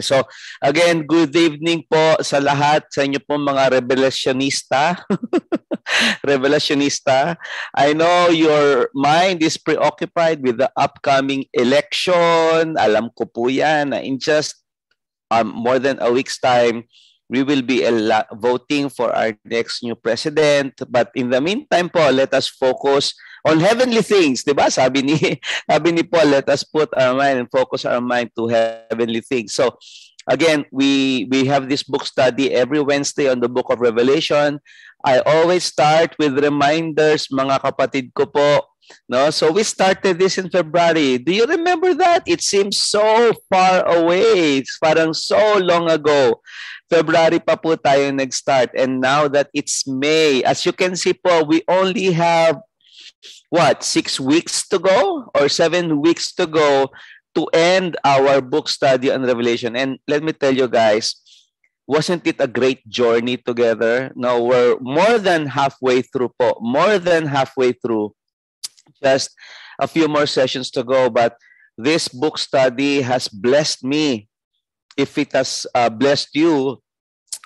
So, again, good evening po sa lahat, sa inyo po mga revelationista. Revelationista. I know your mind is preoccupied with the upcoming election. Alam ko po yan. In just more than a week's time, we will be voting for our next new president. But in the meantime po, let us focus on heavenly things, di ba? Sabi ni Paul, let us put our mind and focus our mind to heavenly things. So, again, we have this book study every Wednesday on the book of Revelation. I always start with reminders, mga kapatid ko po. No? So we started this in February. Do you remember that? It seems so far away. It's parang so long ago. February pa po tayo nag-start. And now that it's May, as you can see po, we only have, 6 weeks to go or 7 weeks to go to end our book study on Revelation. And let me tell you guys, wasn't it a great journey together? No, we're more than halfway through po. More than halfway through. Just a few more sessions to go. But this book study has blessed me. If it has blessed you,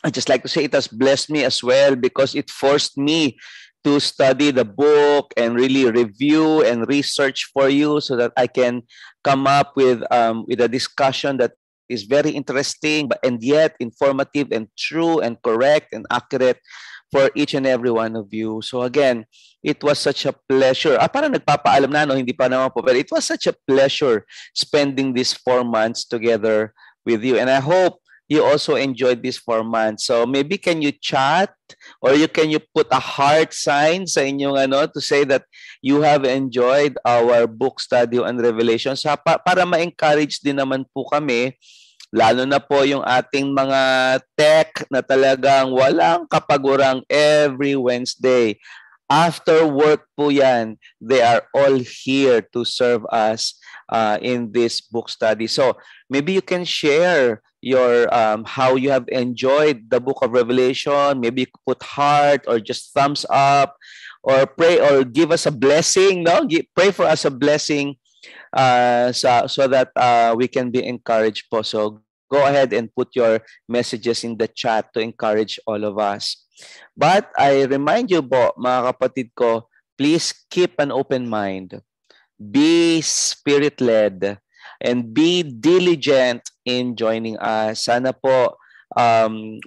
I just like to say it has blessed me as well because it forced me to study the book and really review and research for you so that I can come up with a discussion that is very interesting and yet informative and true and correct and accurate for each and every one of you. So again, it was such a pleasure. Parang nagpapaalam na, no? Hindi pa naman po. But it was such a pleasure spending these 4 months together with you. And I hope you also enjoyed these 4 months. So maybe can you chat or you put a heart sign sa inyong to say that you have enjoyed our book study on Revelation. So para ma-encourage din naman po kami, lalo na po yung ating mga tech na talagang walang kapagurang every Wednesday. After work po yan, they are all here to serve us in this book study. So maybe you can share your how you have enjoyed the book of Revelation. Maybe you put heart or just thumbs up or pray or give us a blessing. No, pray for us a blessing so that we can be encouraged po. So go ahead and put your messages in the chat to encourage all of us. But I remind you po, mga kapatid ko, please keep an open mind. Be spirit-led and be diligent in joining us. Sana po,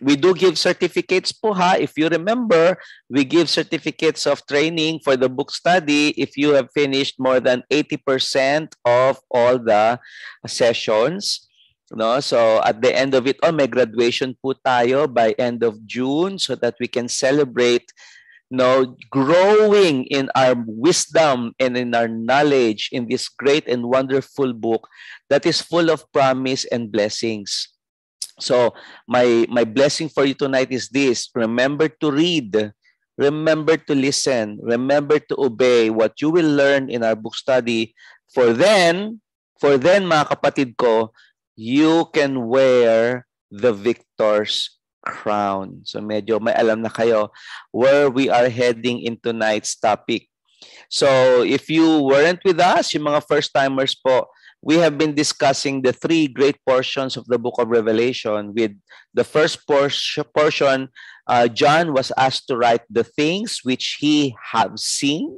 we do give certificates po ha. If you remember, we give certificates of training for the book study if you have finished more than 80% of all the sessions. No, so at the end of it, may graduation po tayo by end of June so that we can celebrate growing in our wisdom and in our knowledge in this great and wonderful book that is full of promise and blessings. So my blessing for you tonight is this: remember to read, remember to listen, remember to obey what you will learn in our book study. For then mga kapatid ko, you can wear the victor's crown. So medyo may alam na kayo where we are heading in tonight's topic. So if you weren't with us, yung mga first-timers po, we have been discussing the 3 great portions of the book of Revelation. With the first portion, John was asked to write the things which he have seen.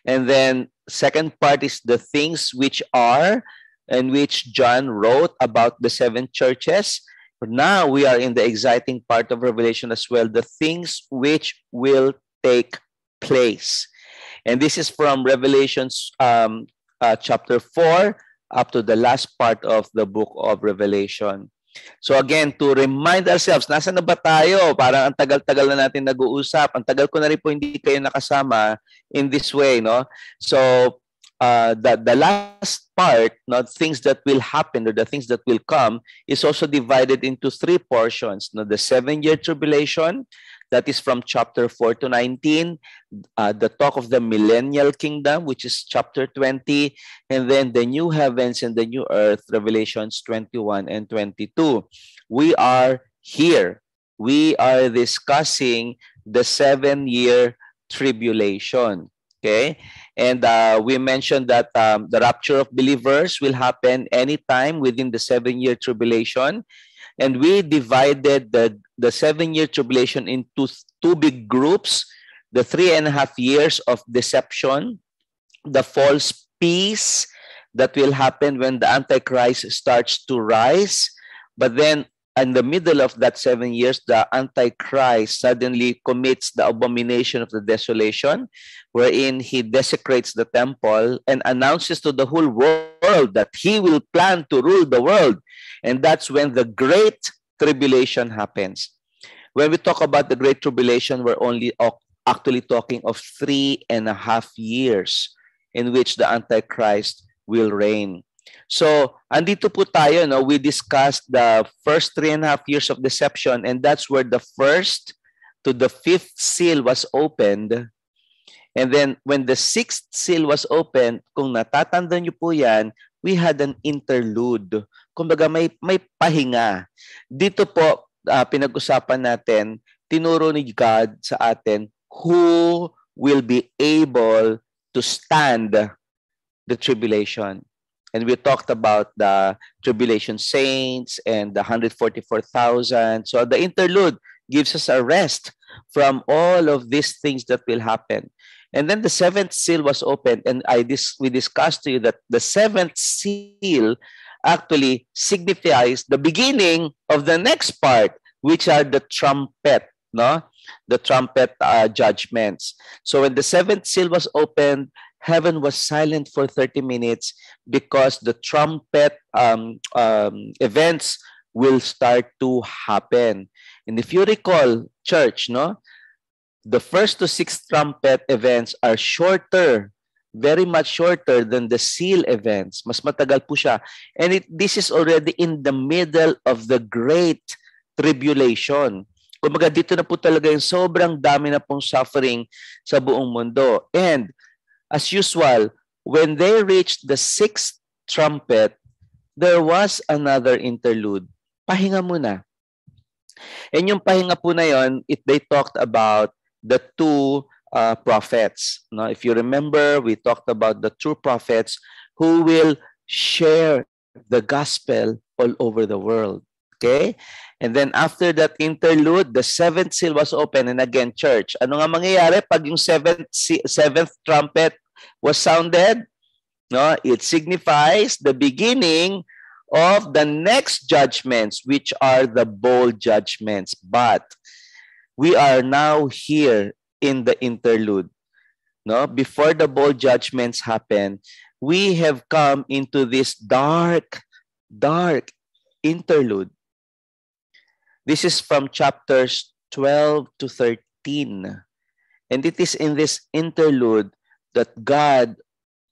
And then second part is the things which are, and which John wrote about the 7 churches. But now we are in the exciting part of Revelation as well, the things which will take place. And this is from Revelation chapter 4 up to the last part of the book of Revelation. So again, to remind ourselves, nasa na ba tayo? Parang ang tagal-tagal na natin nag-uusap. Ang tagal ko na rin po hindi kayo nakasama in this way, no? So the last part, not things that will happen or the things that will come, is also divided into 3 portions. No, the 7-year tribulation, that is from chapter 4 to 19, the talk of the millennial kingdom, which is chapter 20, and then the new heavens and the new earth, Revelations 21 and 22. We are here. We are discussing the 7-year tribulation. Okay, and we mentioned that the rapture of believers will happen anytime within the 7-year tribulation. And we divided the 7-year tribulation into two big groups: the 3.5 years of deception, the false peace that will happen when the Antichrist starts to rise. But then in the middle of that 7 years, the Antichrist suddenly commits the abomination of the desolation, wherein he desecrates the temple and announces to the whole world that he will plan to rule the world. And that's when the Great Tribulation happens. When we talk about the Great Tribulation, we're only actually talking of 3.5 years in which the Antichrist will reign. So, andito po tayo, no? We discussed the first 3.5 years of deception, and that's where the first to the 5th seal was opened. And then when the 6th seal was opened, kung natatandaan niyo po yan, we had an interlude. Kumbaga may pahinga. Dito po, pinag-usapan natin, tinuro ni God sa atin who will be able to stand the tribulation. And we talked about the tribulation saints and the 144,000. So the interlude gives us a rest from all of these things that will happen. And then the 7th seal was opened, and we discussed to you that the 7th seal actually signifies the beginning of the next part, which are the trumpet, no? The trumpet judgments. So when the 7th seal was opened, heaven was silent for 30 minutes because the trumpet events will start to happen. And if you recall, church, no, the 1st to 6th trumpet events are shorter, very much shorter than the seal events. Mas matagal po siya. And this is already in the middle of the Great Tribulation. Kumbaga dito na po talaga yung sobrang dami na pong suffering sa buong mundo. And as usual, when they reached the 6th trumpet, there was another interlude. Pahinga muna. And yung pahinga po na yon, they talked about the two prophets. No? If you remember, we talked about the true prophets who will share the gospel all over the world. Okay? And then after that interlude, the 7th seal was open. And again, church, ano nga mangyayari pag yung 7th trumpet was sounded? No, it signifies the beginning of the next judgments, which are the bowl judgments. But we are now here in the interlude. No, before the bowl judgments happen, we have come into this dark interlude. This is from chapters 12 to 13. And it is in this interlude that God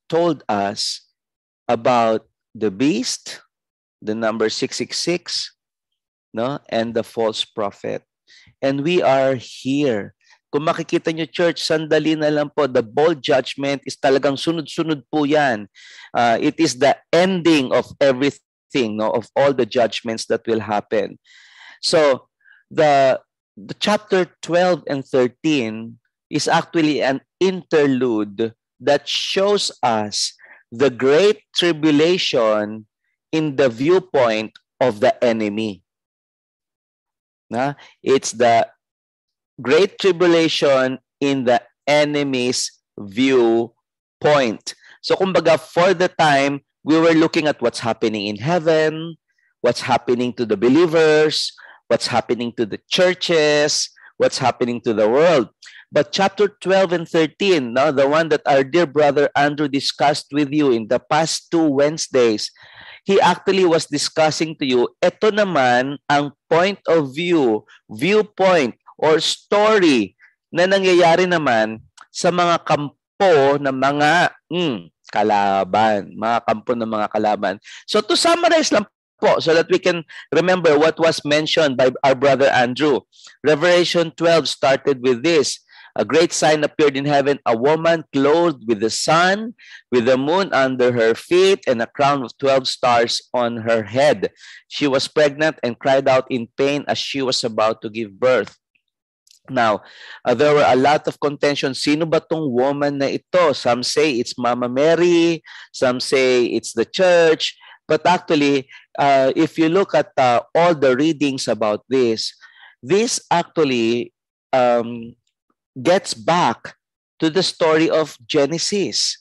told us about the beast, the number 666, no, and the false prophet. And we are here. Kung makikita nyo, church, sandali na lang po. The bowl judgment is talagang sunod-sunod po yan. It is the ending of everything, no, of all the judgments that will happen. So the chapter 12 and 13 is actually an interlude that shows us the great tribulation in the viewpoint of the enemy. It's the great tribulation in the enemy's viewpoint. So kumbaga, for the time, we were looking at what's happening in heaven, what's happening to the believers, what's happening to the churches, what's happening to the world. But chapter 12 and 13, no, the one that our dear brother Andrew discussed with you in the past 2 Wednesdays, he actually was discussing to you, ito naman ang point of view, viewpoint, or story na nangyayari naman sa mga kampo ng mga kalaban, mga kampo ng mga kalaban. So to summarize lang po, so that we can remember what was mentioned by our brother Andrew. Revelation 12 started with this. A great sign appeared in heaven, a woman clothed with the sun, with the moon under her feet, and a crown of 12 stars on her head. She was pregnant and cried out in pain as she was about to give birth. Now, there were a lot of contention. Sino ba tong woman na ito? Some say it's Mama Mary. Some say it's the church. But actually, if you look at all the readings about this actually gets back to the story of Genesis.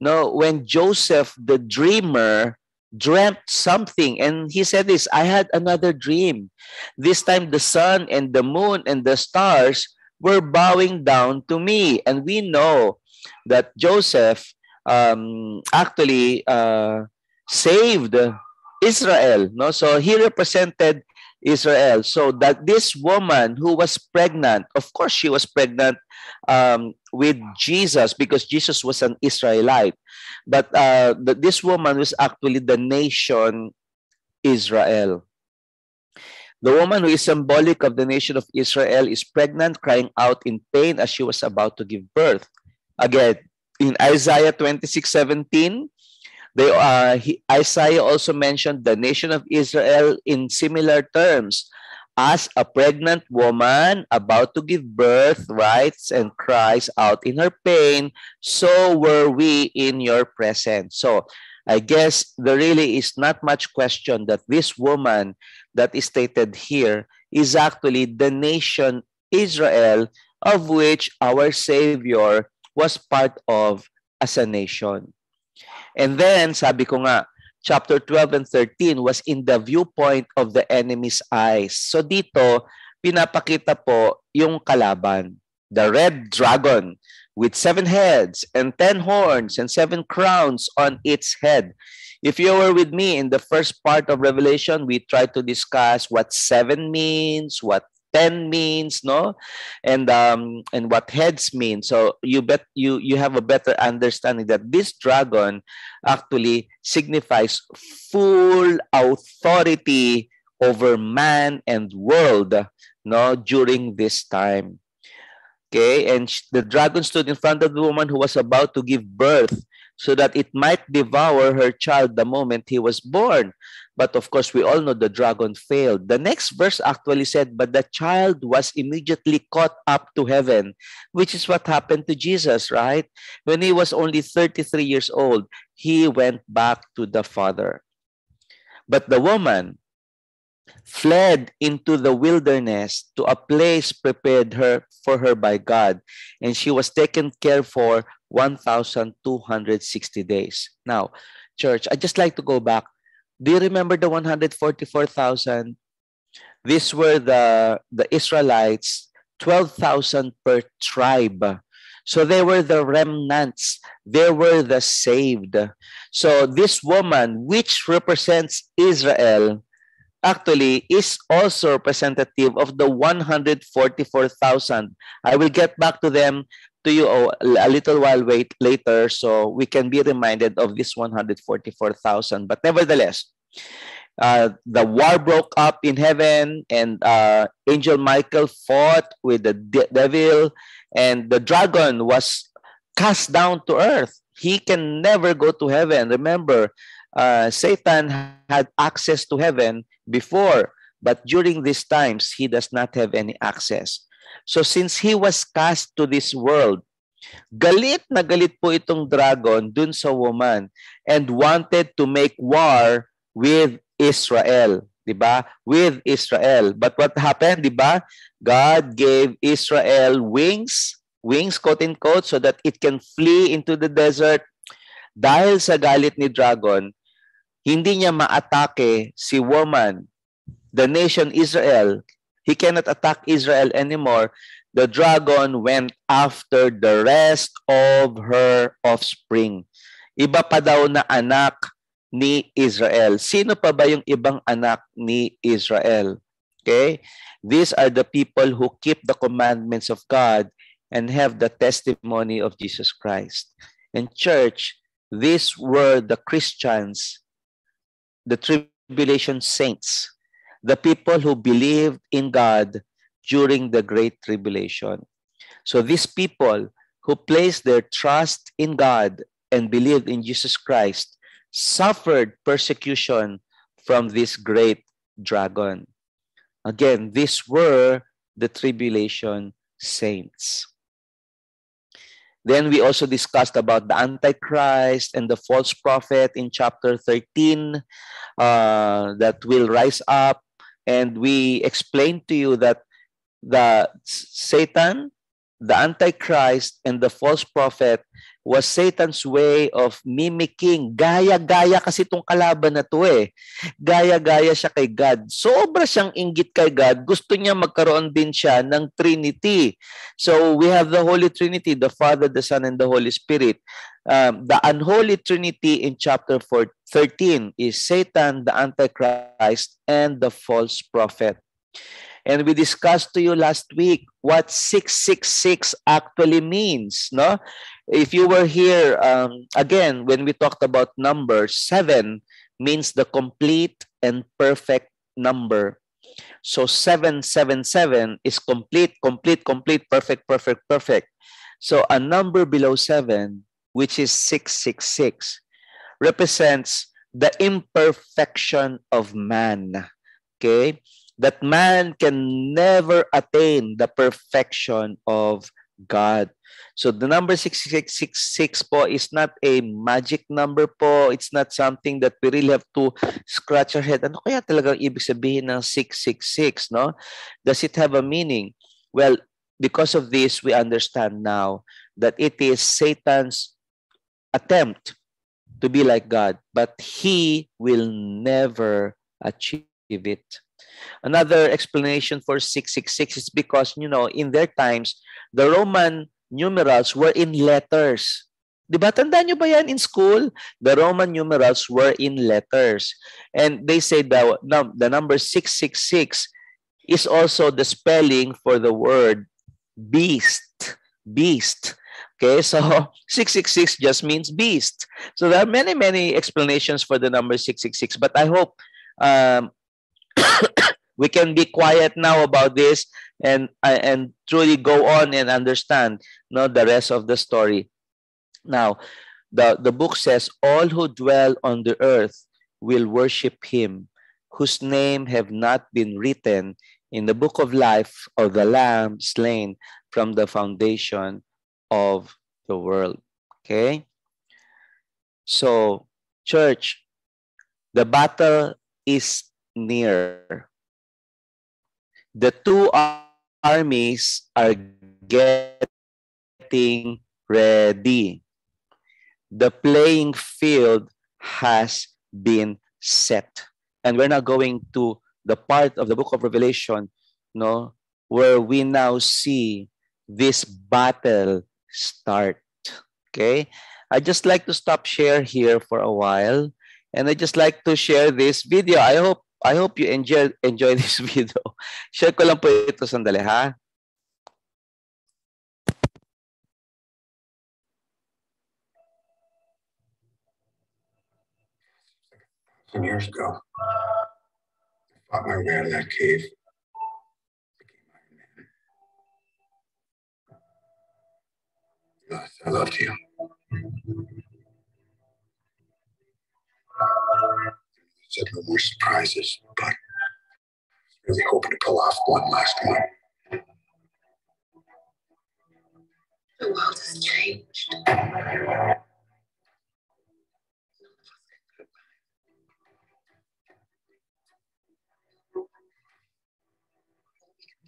No, when Joseph, the dreamer, dreamt something, and he said this, I had another dream. This time the sun and the moon and the stars were bowing down to me. And we know that Joseph actually saved Israel. No, so he represented Israel. So that this woman who was pregnant, of course she was pregnant with Jesus because Jesus was an Israelite. But this woman was actually the nation Israel. The woman who is symbolic of the nation of Israel is pregnant, crying out in pain as she was about to give birth. Again, in Isaiah 26:17, Isaiah also mentioned the nation of Israel in similar terms. As a pregnant woman about to give birth writes and cries out in her pain, so were we in your presence. So I guess there really is not much question that this woman that is stated here is actually the nation Israel, of which our Savior was part of as a nation. And then, sabi ko nga, chapter 12 and 13 was in the viewpoint of the enemy's eyes. So dito, pinapakita po yung kalaban. The red dragon with 7 heads and 10 horns and 7 crowns on its head. If you were with me in the first part of Revelation, we tried to discuss what 7 means, what 10 means, no, and what heads mean. So you have a better understanding that this dragon actually signifies full authority over man and world, no, during this time. Okay, and the dragon stood in front of the woman who was about to give birth, so that it might devour her child the moment he was born. But of course, we all know the dragon failed. The next verse actually said, but the child was immediately caught up to heaven, which is what happened to Jesus, right? When he was only 33 years old, he went back to the Father. But the woman fled into the wilderness to a place prepared for her by God, and she was taken care for 1,260 days. Now, church, I'd just like to go back. Do you remember the 144,000? These were the Israelites, 12,000 per tribe. So they were the remnants. They were the saved. So this woman, which represents Israel, actually is also representative of the 144,000. I will get back to them to you a little while later so we can be reminded of this 144,000. But nevertheless, the war broke up in heaven, and Angel Michael fought with the devil, and the dragon was cast down to earth. He can never go to heaven. Remember, Satan had access to heaven before, but during these times, he does not have any access. So since he was cast to this world, galit na galit po itong dragon dun sa woman and wanted to make war with Israel. Diba? With Israel. But what happened, diba? God gave Israel wings, quote unquote, so that it can flee into the desert. Dahil sa galit ni dragon, hindi niya maatake si woman, the nation Israel. He cannot attack Israel anymore. The dragon went after the rest of her offspring. Iba pa daw na anak ni Israel. Sino pa ba yung ibang anak ni Israel? Okay? These are the people who keep the commandments of God and have the testimony of Jesus Christ. And church, these were the Christians, the tribulation saints, the people who believed in God during the Great Tribulation. So these people who placed their trust in God and believed in Jesus Christ suffered persecution from this great dragon. Again, these were the tribulation saints. Then we also discussed about the Antichrist and the false prophet in chapter 13 that will rise up. And we explained to you that the Satan, the Antichrist, and the false prophet was Satan's way of mimicking. Gaya-gaya kasi itong kalaban na to eh. Gaya-gaya siya kay God. Sobra siyang inggit kay God. Gusto niya magkaroon din siya ng Trinity. So we have the Holy Trinity, the Father, the Son, and the Holy Spirit. The unholy Trinity in chapter 13 is Satan, the Antichrist, and the false prophet. And we discussed to you last week what 666 actually means, no? If you were here, again, when we talked about number, 7 means the complete and perfect number. So 777 is complete, complete, complete, perfect, perfect, perfect. So a number below 7, which is 666, represents the imperfection of man. Okay? That man can never attain the perfection of God. So the number 6666 po is not a magic number po. It's not something that we really have to scratch our head. Ano kaya talagang ibig sabihin ng 666, no? Does it have a meaning? Well, because of this, we understand now that it is Satan's attempt to be like God, but he will never achieve it. Another explanation for 666 is because, you know, in their times, the Roman numerals were in letters. Diba? Tandaan nyo ba yan in school? The Roman numerals were in letters. And they say that the number 666 is also the spelling for the word beast. Beast. Okay, so 666 just means beast. So there are many, many explanations for the number 666. But I hope we can be quiet now about this and truly go on and understand, no, the rest of the story. Now, the book says, all who dwell on the earth will worship him, whose name have not been written in the book of life of the Lamb slain from the foundation of the world. Okay? So, church, the battle is near. The two armies are getting ready. The playing field has been set. And we're now going to the part of the book of Revelation, no, where we now see this battle start. Okay? I'd just like to stop share here for a while. And I just like to share this video. I hope you enjoy this video. Share ko lang po ito sandali, ha? Some years ago, I fought my way out of that cave. I loved you. Said no more surprises, but I was really hoping to pull off one last one. The world has changed.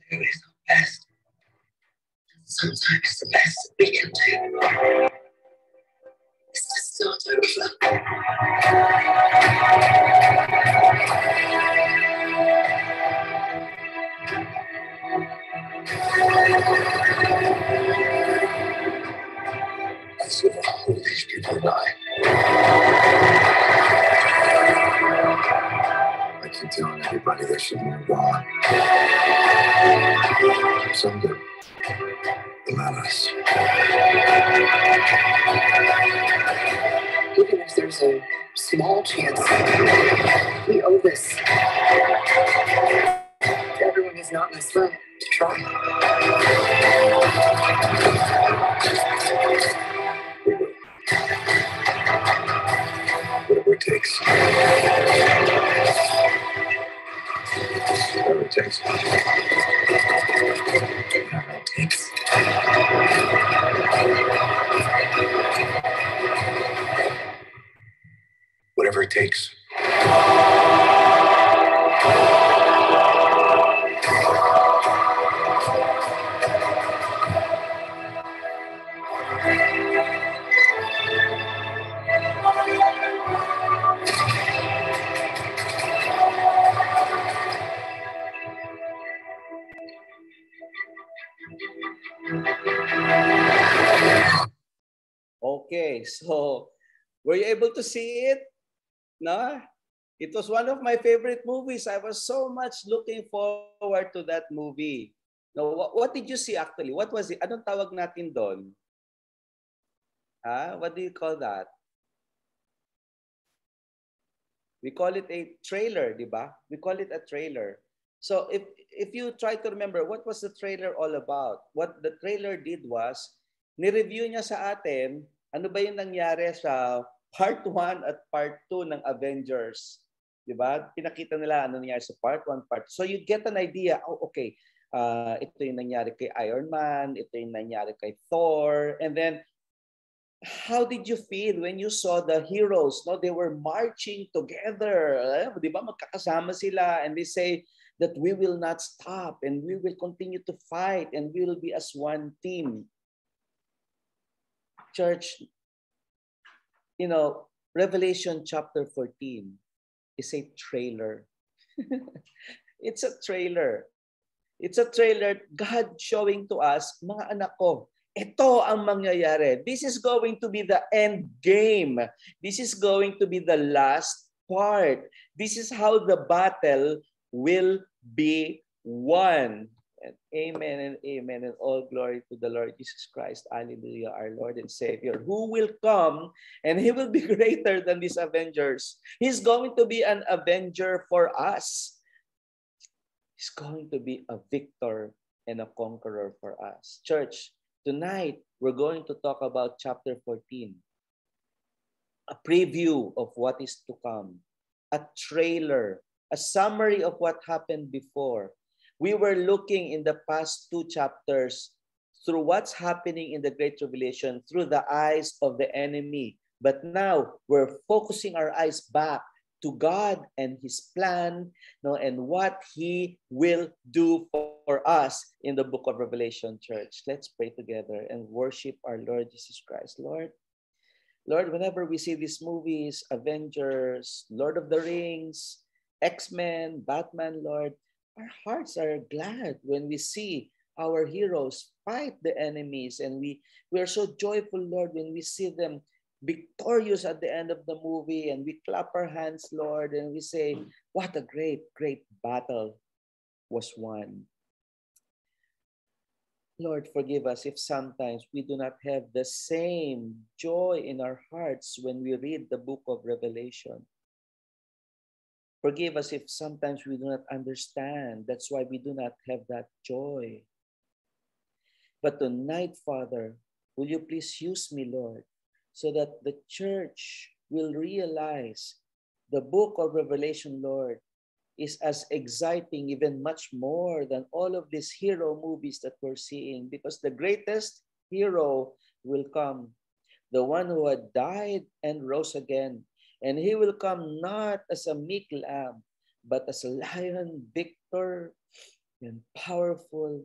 It is the best. Sometimes the best that we can do is to start over. I saw all these people die. I keep telling everybody they should move on. Some do, but not us. Even if there's a small chance, we owe this to everyone who's not in this room to try. We will. Whatever it takes. Whatever it takes. Whatever it takes. Okay, so were you able to see it? No? It was one of my favorite movies. I was so much looking forward to that movie. Now, what did you see actually? What was it? Anong tawag natin doon? What do you call that? We call it a trailer, di ba? We call it a trailer. So if you try to remember, what was the trailer all about? What the trailer did was, ni-review niya sa atin, ano ba yung nangyari sa part 1 at part 2 ng Avengers. Di ba? Pinakita nila ano nangyari sa part 1, part 2. So you get an idea, oh okay, ito yung nangyari kay Iron Man, ito yung nangyari kay Thor, and then how did you feel when you saw the heroes? No, they were marching together. Di ba? Magkakasama sila, and they say that we will not stop and we will continue to fight and we will be as one team. Church, you know, Revelation chapter 14 is a trailer. It's a trailer. It's a trailer, God showing to us, mga anak ko, ito ang mangyayari. This is going to be the end game. This is going to be the last part. This is how the battle will be won. And amen and amen, and all glory to the Lord Jesus Christ. Hallelujah, our Lord and Savior, who will come, and He will be greater than these Avengers. He's going to be an Avenger for us. He's going to be a victor and a conqueror for us. Church, tonight, we're going to talk about chapter 14. A preview of what is to come. A trailer. A summary of what happened before. We were looking in the past 2 chapters through what's happening in the Great Tribulation through the eyes of the enemy. But now, we're focusing our eyes back to God and His plan, and what He will do for us in the book of Revelation, church. Let's pray together and worship our Lord Jesus Christ. Lord, whenever we see these movies, Avengers, Lord of the Rings, X-Men, Batman, Lord, our hearts are glad when we see our heroes fight the enemies, and we are so joyful, Lord, when we see them victorious at the end of the movie, and we clap our hands, Lord, and we say, what a great, great battle was won. Lord, forgive us if sometimes we do not have the same joy in our hearts when we read the book of Revelation. Forgive us if sometimes we do not understand. That's why we do not have that joy. But tonight, Father, will you please use me, Lord, so that the church will realize the book of Revelation, Lord, is as exciting, even much more than all of these hero movies that we're seeing, because the greatest hero will come, the one who had died and rose again. And He will come not as a meek lamb, but as a lion, victor and powerful,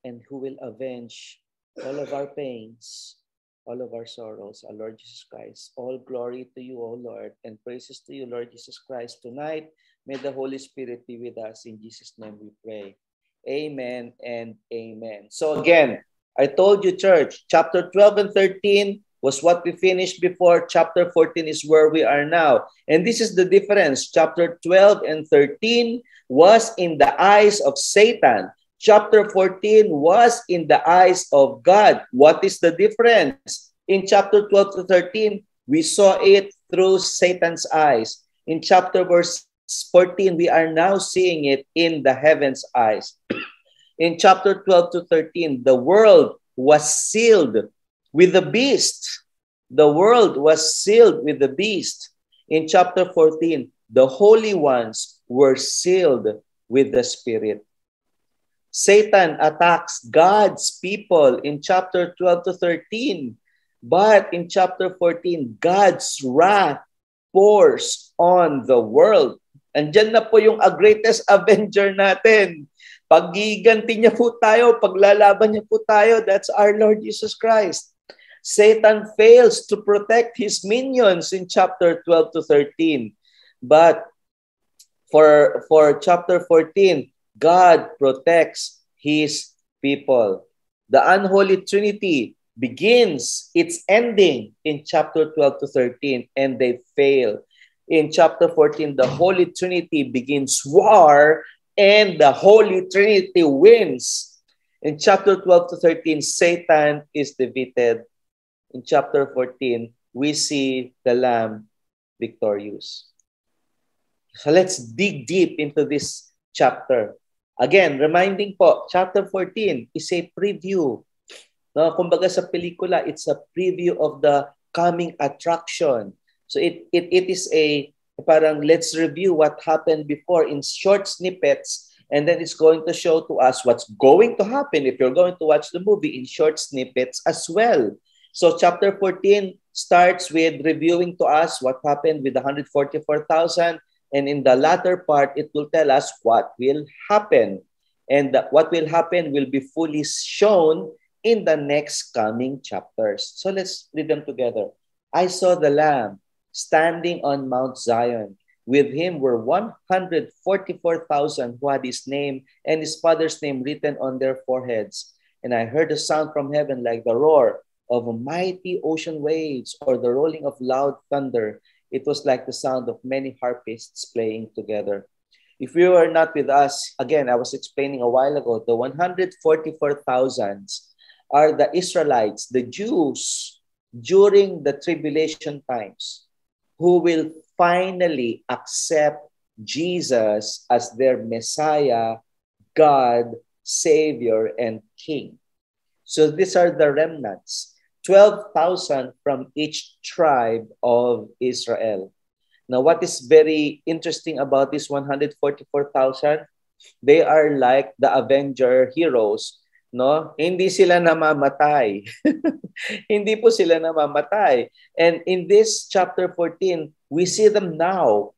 and who will avenge all of our pains, all of our sorrows, our Lord Jesus Christ. All glory to you, O Lord, and praises to you, Lord Jesus Christ. Tonight, may the Holy Spirit be with us. In Jesus' name we pray. Amen and amen. So again, I told you, church, chapter 12 and 13 was what we finished before. Chapter 14 is where we are now. And this is the difference. Chapter 12 and 13 was in the eyes of Satan. Chapter 14 was in the eyes of God. What is the difference? In chapter 12 to 13, we saw it through Satan's eyes. In chapter verse 14, we are now seeing it in the heaven's eyes. In chapter 12 to 13, the world was sealed with the beast. The world was sealed with the beast. In chapter 14, the holy ones were sealed with the Spirit. Satan attacks God's people in chapter 12 to 13. But in chapter 14, God's wrath pours on the world. Andyan na po yung greatest avenger natin. Paggiganti niya po tayo, paglalaban niya po tayo, that's our Lord Jesus Christ. Satan fails to protect his minions in chapter 12 to 13. But for chapter 14, God protects His people. The unholy Trinity, begins its ending in chapter 12 to 13, and they fail. In chapter 14, the Holy Trinity begins war, and the Holy Trinity wins. In chapter 12 to 13, Satan is defeated. In chapter 14, we see the Lamb victorious. So let's dig deep into this chapter. Again, reminding po, chapter 14 is a preview. No, kumbaga sa pelikula, it's a preview of the coming attraction. So it is a parang let's review what happened before in short snippets, and then it's going to show to us what's going to happen if you're going to watch the movie in short snippets as well. So chapter 14 starts with reviewing to us what happened with the 144,000. And in the latter part, it will tell us what will happen. And what will happen will be fully shown in the next coming chapters. So let's read them together. I saw the Lamb standing on Mount Zion. With him were 144,000 who had his name and his father's name written on their foreheads. And I heard a sound from heaven like the roar of mighty ocean waves or the rolling of loud thunder. It was like the sound of many harpists playing together. If you are not with us, again, I was explaining a while ago, the 144,000 are the Israelites, the Jews, during the tribulation times, who will finally accept Jesus as their Messiah, God, Savior, and King. So these are the remnants. 12,000 from each tribe of Israel. Now, what is very interesting about this 144,000? They are like the Avenger heroes, no? Hindi sila namamatay. Hindi po sila namamatay. And in this chapter 14, we see them now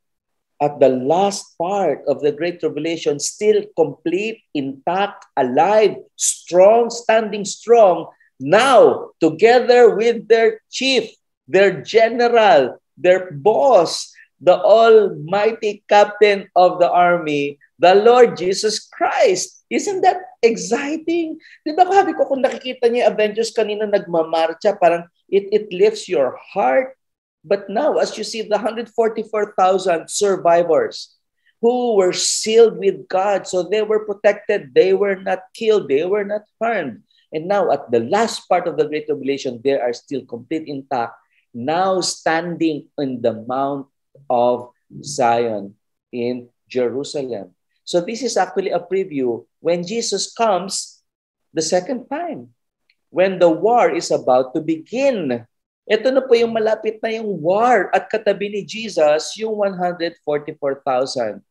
at the last part of the Great Tribulation, still complete, intact, alive, strong, standing strong, now, together with their chief, their general, their boss, the almighty captain of the army, the Lord Jesus Christ. Isn't that exciting? Di ba sabi ko, kung nakikita niya Avengers kanina nagmamarcha, parang it lifts your heart. But now, as you see the 144,000 survivors who were sealed with God, so they were protected, they were not killed, they were not harmed. And now at the last part of the Great Tribulation, they are still complete intact, now standing on the Mount of Zion in Jerusalem. So this is actually a preview when Jesus comes the second time, when the war is about to begin. Ito na po yung malapit na yung war at katabi ni Jesus, yung 144,000.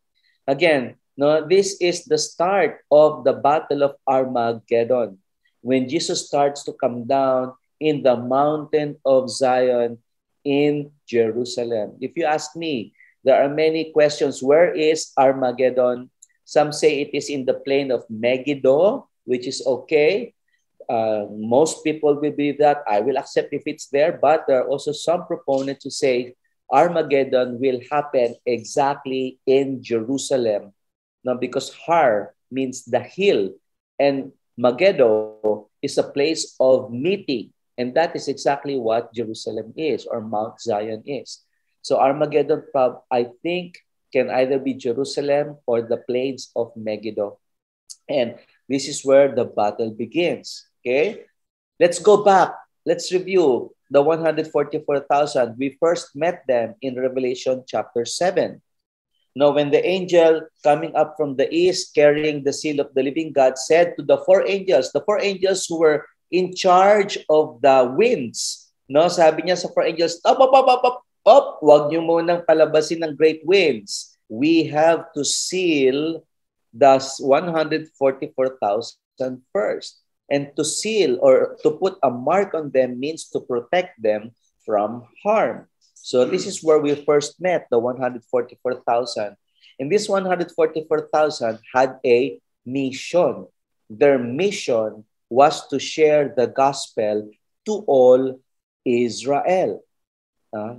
Again, no, this is the start of the Battle of Armageddon, when Jesus starts to come down in the mountain of Zion in Jerusalem. If you ask me, there are many questions. Where is Armageddon? Some say it is in the plain of Megiddo, which is okay. Most people will believe that. I will accept if it's there, but there are also some proponents who say Armageddon will happen exactly in Jerusalem. Now, because Har means the hill, and Megiddo is a place of meeting, and that is exactly what Jerusalem is, or Mount Zion is. So Armageddon, I think, can either be Jerusalem or the plains of Megiddo. And this is where the battle begins. Okay? Let's go back. Let's review the 144,000. We first met them in Revelation chapter 7. Now, when the angel coming up from the east, carrying the seal of the living God, said to the four angels who were in charge of the winds, no, sabi niya sa four angels, wag niyo munang palabasin ng great winds. We have to seal the 144,000 first. And to seal or to put a mark on them means to protect them from harm. So this is where we first met the 144,000. And this 144,000 had a mission. Their mission was to share the gospel to all Israel.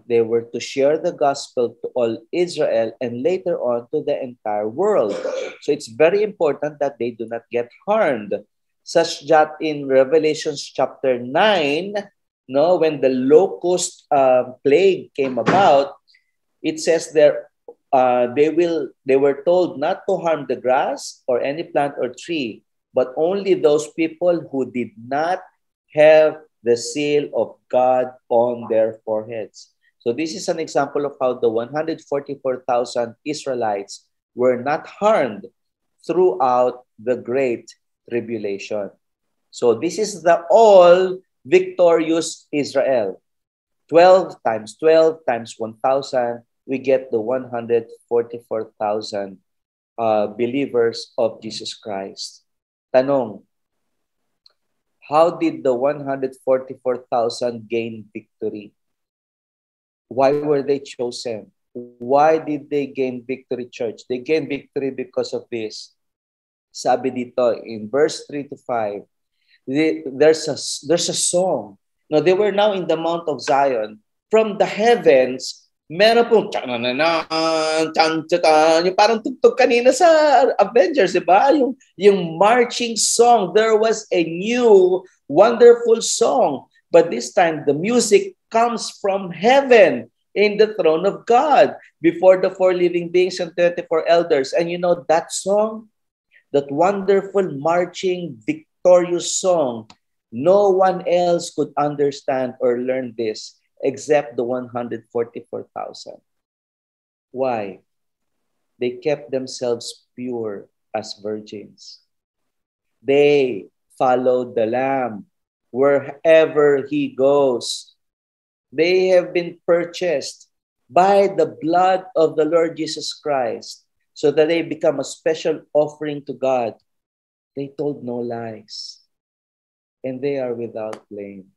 They were to share the gospel to all Israel and later on to the entire world. So it's very important that they do not get harmed. such that in Revelation chapter 9, no, when the locust plague came about, it says there they were told not to harm the grass or any plant or tree, but only those people who did not have the seal of God on their foreheads. So this is an example of how the 144,000 Israelites were not harmed throughout the great tribulation. So this is the all victorious Israel. 12 times 12 times 1,000, we get the 144,000 believers of Jesus Christ. Tanong, how did the 144,000 gain victory? Why were they chosen? Why did they gain victory, church? They gained victory because of this. Sabi dito in verse 3 to 5, there's a song. Now, they were now in the Mount of Zion. From the heavens, meron pong yung parang tugtog kanina sa Avengers, di ba? Yung marching song. There was a new, wonderful song. But this time, the music comes from heaven in the throne of God before the 4 living beings and 24 elders. And you know that song? That wonderful marching, victorious song, no one else could understand or learn this except the 144,000. Why? They kept themselves pure as virgins. They followed the Lamb wherever he goes. They have been purchased by the blood of the Lord Jesus Christ so that they become a special offering to God. They told no lies, and they are without blame.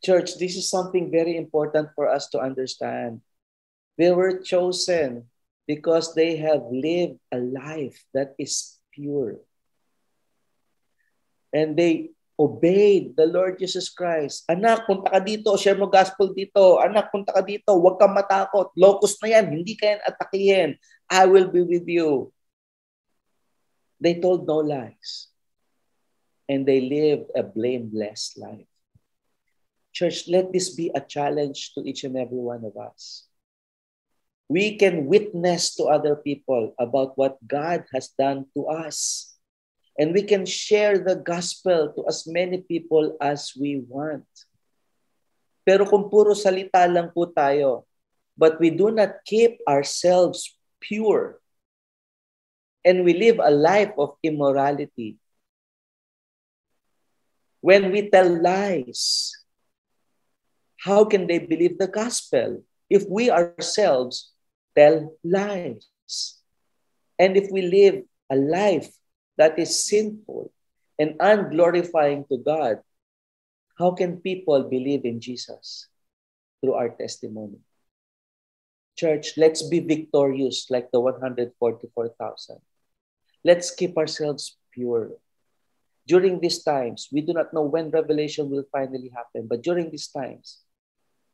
Church, this is something very important for us to understand. They were chosen because they have lived a life that is pure. And they obeyed the Lord Jesus Christ. Anak, punta ka dito, share mo gospel dito. Anak, punta ka dito, huwag kang matakot. Locust na yan, hindi ka yan atakihin. I will be with you. They told no lies. And they lived a blameless life. Church, let this be a challenge to each and every one of us. We can witness to other people about what God has done to us. And we can share the gospel to as many people as we want. Pero kung puro salita lang po tayo, but we do not keep ourselves pure, and we live a life of immorality, when we tell lies, how can they believe the gospel if we ourselves tell lies? And if we live a life that is sinful and unglorifying to God, how can people believe in Jesus? Through our testimony. Church, let's be victorious like the 144,000. Let's keep ourselves pure. During these times, we do not know when revelation will finally happen, but during these times,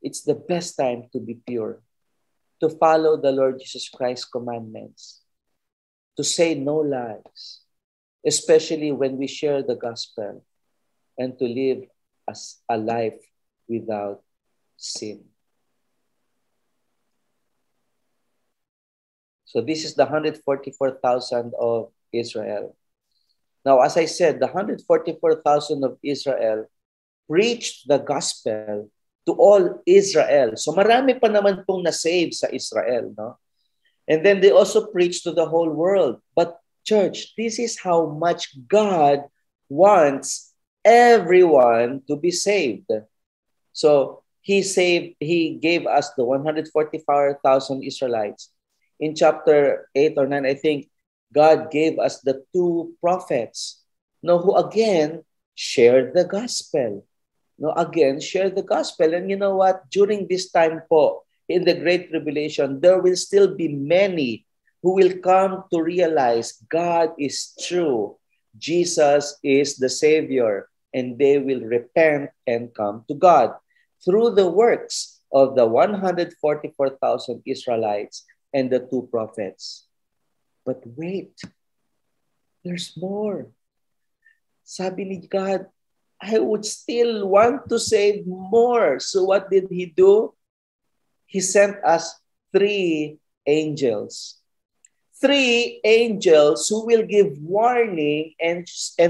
it's the best time to be pure, to follow the Lord Jesus Christ's commandments, to say no lies, especially when we share the gospel, and to live as a life without sin. So this is the 144,000 of Israel. Now, as I said, the 144,000 of Israel preached the gospel to all Israel. So marami pa naman pong na-save sa Israel, no? And then they also preached to the whole world. But church, this is how much God wants everyone to be saved. So he gave us the 144,000 Israelites. In chapter 8 or 9, I think, God gave us the 2 prophets, no, who again shared the gospel. No, again, share the gospel. And you know what? During this time po, in the Great Tribulation, there will still be many who will come to realize God is true. Jesus is the Savior. And they will repent and come to God through the works of the 144,000 Israelites and the 2 prophets. But wait, there's more. Sabi ni God, I would still want to save more. So what did He do? He sent us 3 angels. 3 angels who will give warning and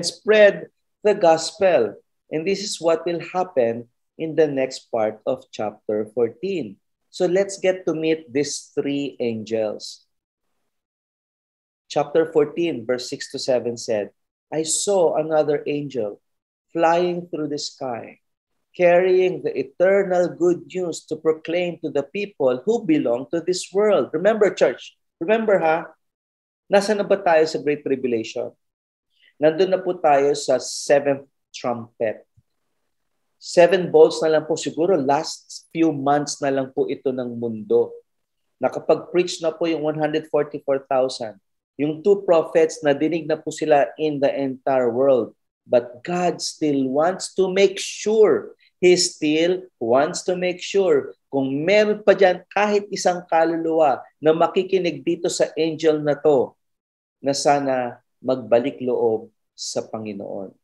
spread the gospel. And this is what will happen in the next part of chapter 14. So let's get to meet these 3 angels. Chapter 14, verse 6 to 7 said, I saw another angel flying through the sky, carrying the eternal good news to proclaim to the people who belong to this world. Remember, church, remember nasa na ba tayo sa Great Tribulation? Nandun na po tayo sa 7th trumpet. 7 bowls na lang po siguro, last few months na lang po ito ng mundo. Nakapag-preach na po yung 144,000. Yung 2 prophets, nadinig na po sila in the entire world. But God still wants to make sure. He still wants to make sure kung meron pa dyan kahit isang kaluluwa na makikinig dito sa angel na to, na sana magbalik loob sa Panginoon.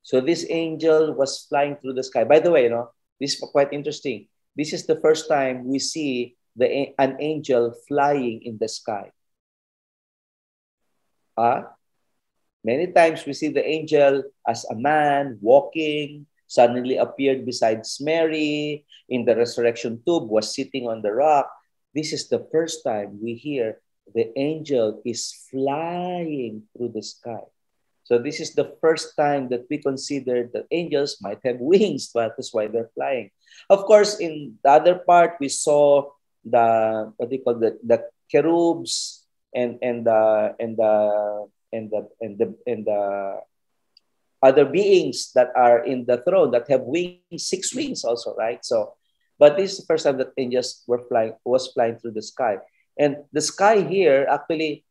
So this angel was flying through the sky. By the way, this is quite interesting. This is the first time we see an angel flying in the sky. Many times we see the angel as a man walking, suddenly appeared beside Mary, in the resurrection tomb, was sitting on the rock. This is the first time we hear the angel is flying through the sky. So this is the first time that we consider that angels might have wings, but that's why they're flying. Of course, in the other part, we saw the cherubs and the other beings that are in the throne that have wings, 6 wings also, right? So, but this is the first time that angels was flying through the sky. And the sky here, actually,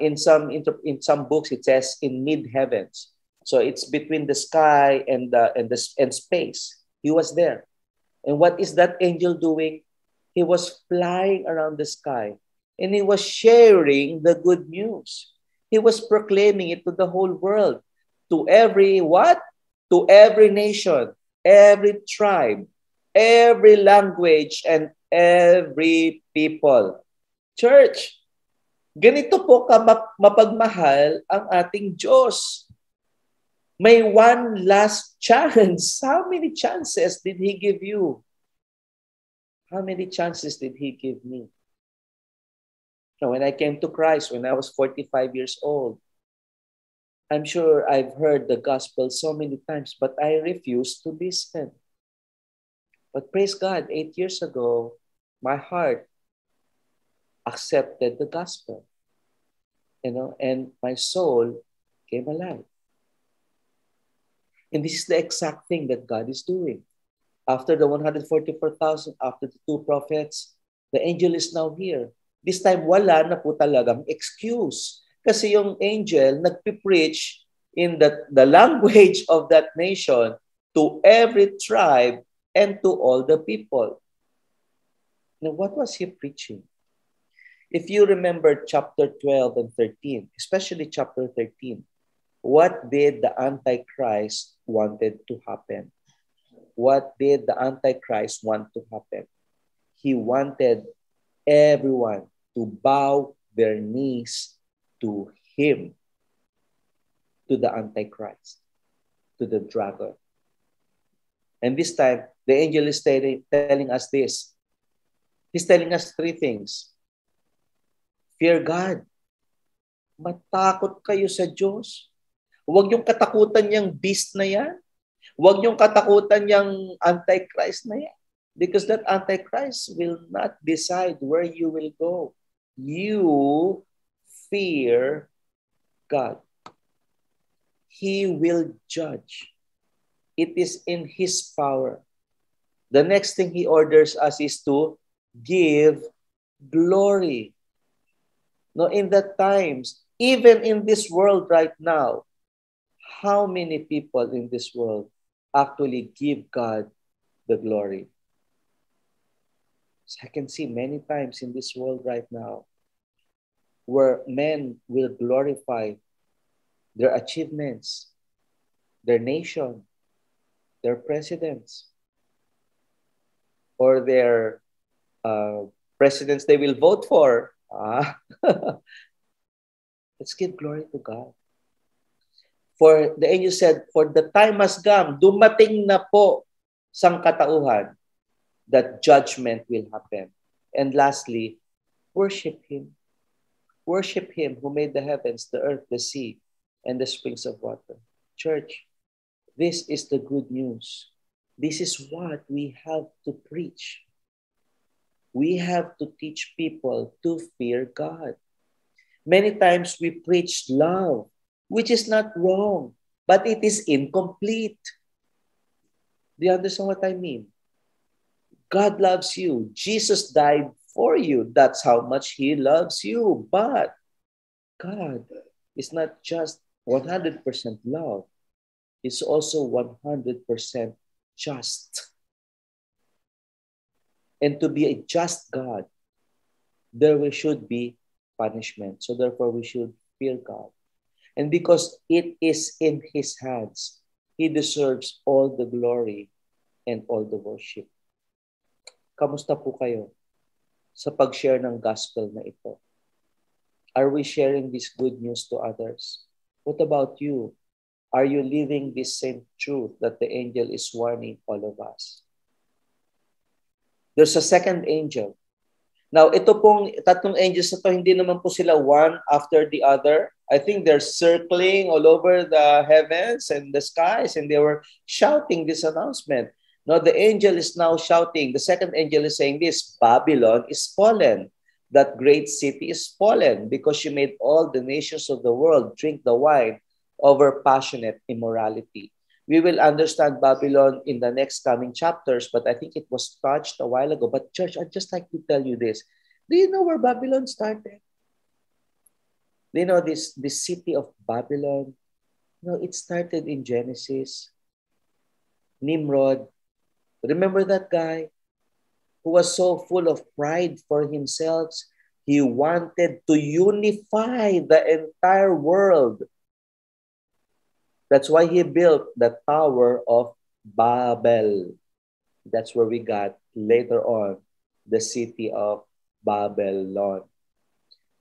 in some books, it says in mid heavens. So it's between the sky and space. He was there. And what is that angel doing? He was flying around the sky, and he was sharing the good news. He was proclaiming it to the whole world, to every what? To every nation, every tribe, every language, and every people. Church, ganito po mapagmahal ang ating Diyos. May one last chance. How many chances did He give you? How many chances did He give me? Now, when I came to Christ, when I was 45 years old, I'm sure I've heard the gospel so many times, but I refused to listen. But praise God, 8 years ago, my heart accepted the gospel, and my soul came alive. And this is the exact thing that God is doing. After the 144,000, after the 2 prophets, the angel is now here. This time, wala na po talagang excuse. Kasi yung angel nagpipreach in the language of that nation to every tribe and to all the people. Now, what was he preaching? If you remember chapter 12 and 13, especially chapter 13, what did the Antichrist wanted to happen? What did the Antichrist want to happen? He wanted everyone to bow their knees to him, to the Antichrist, to the dragon. And this time, the angel is telling us this. He's telling us 3 things. Fear God. Matakot kayo sa Diyos. Huwag yung katakutan niyang beast na yan. Huwag yung katakutan niyang Antichrist na yan. Because that Antichrist will not decide where you will go. You fear God. He will judge. It is in His power. The next thing He orders us is to give glory. No, in the times, even in this world right now, how many people in this world actually give God the glory? So I can see many times in this world right now where men will glorify their achievements, their nation, their presidents, or their presidents they will vote for. Let's give glory to God. For the angel said, for the time has come, dumating na po sangkatauhan, that judgment will happen. And lastly, worship Him. Worship Him who made the heavens, the earth, the sea, and the springs of water. Church, this is the good news. This is what we have to preach. We have to teach people to fear God. Many times we preach love, which is not wrong, but it is incomplete. Do you understand what I mean? God loves you. Jesus died for you. That's how much He loves you. But God is not just 100% love. It's also 100% just. And to be a just God, there should be punishment. So therefore, we should fear God. And because it is in His hands, He deserves all the glory and all the worship. Kamusta po kayo sa pag-share ng gospel na ito? Are we sharing this good news to others? What about you? Are you living this same truth that the angel is warning all of us? There's a second angel. Now, ito pong tatlong angels na to, hindi naman po sila one after the other. I think they're circling all over the heavens and the skies, and they were shouting this announcement. Now, the angel is now shouting. The second angel is saying this, Babylon is fallen. That great city is fallen because she made all the nations of the world drink the wine of her passionate immorality. We will understand Babylon in the next coming chapters, but I think it was touched a while ago. But church, I'd just like to tell you this. Do you know where Babylon started? Do you know this city of Babylon? No, it started in Genesis. Nimrod. Remember that guy who was so full of pride for himself? He wanted to unify the entire world. That's why he built the Tower of Babel. That's where we got later on the city of Babylon.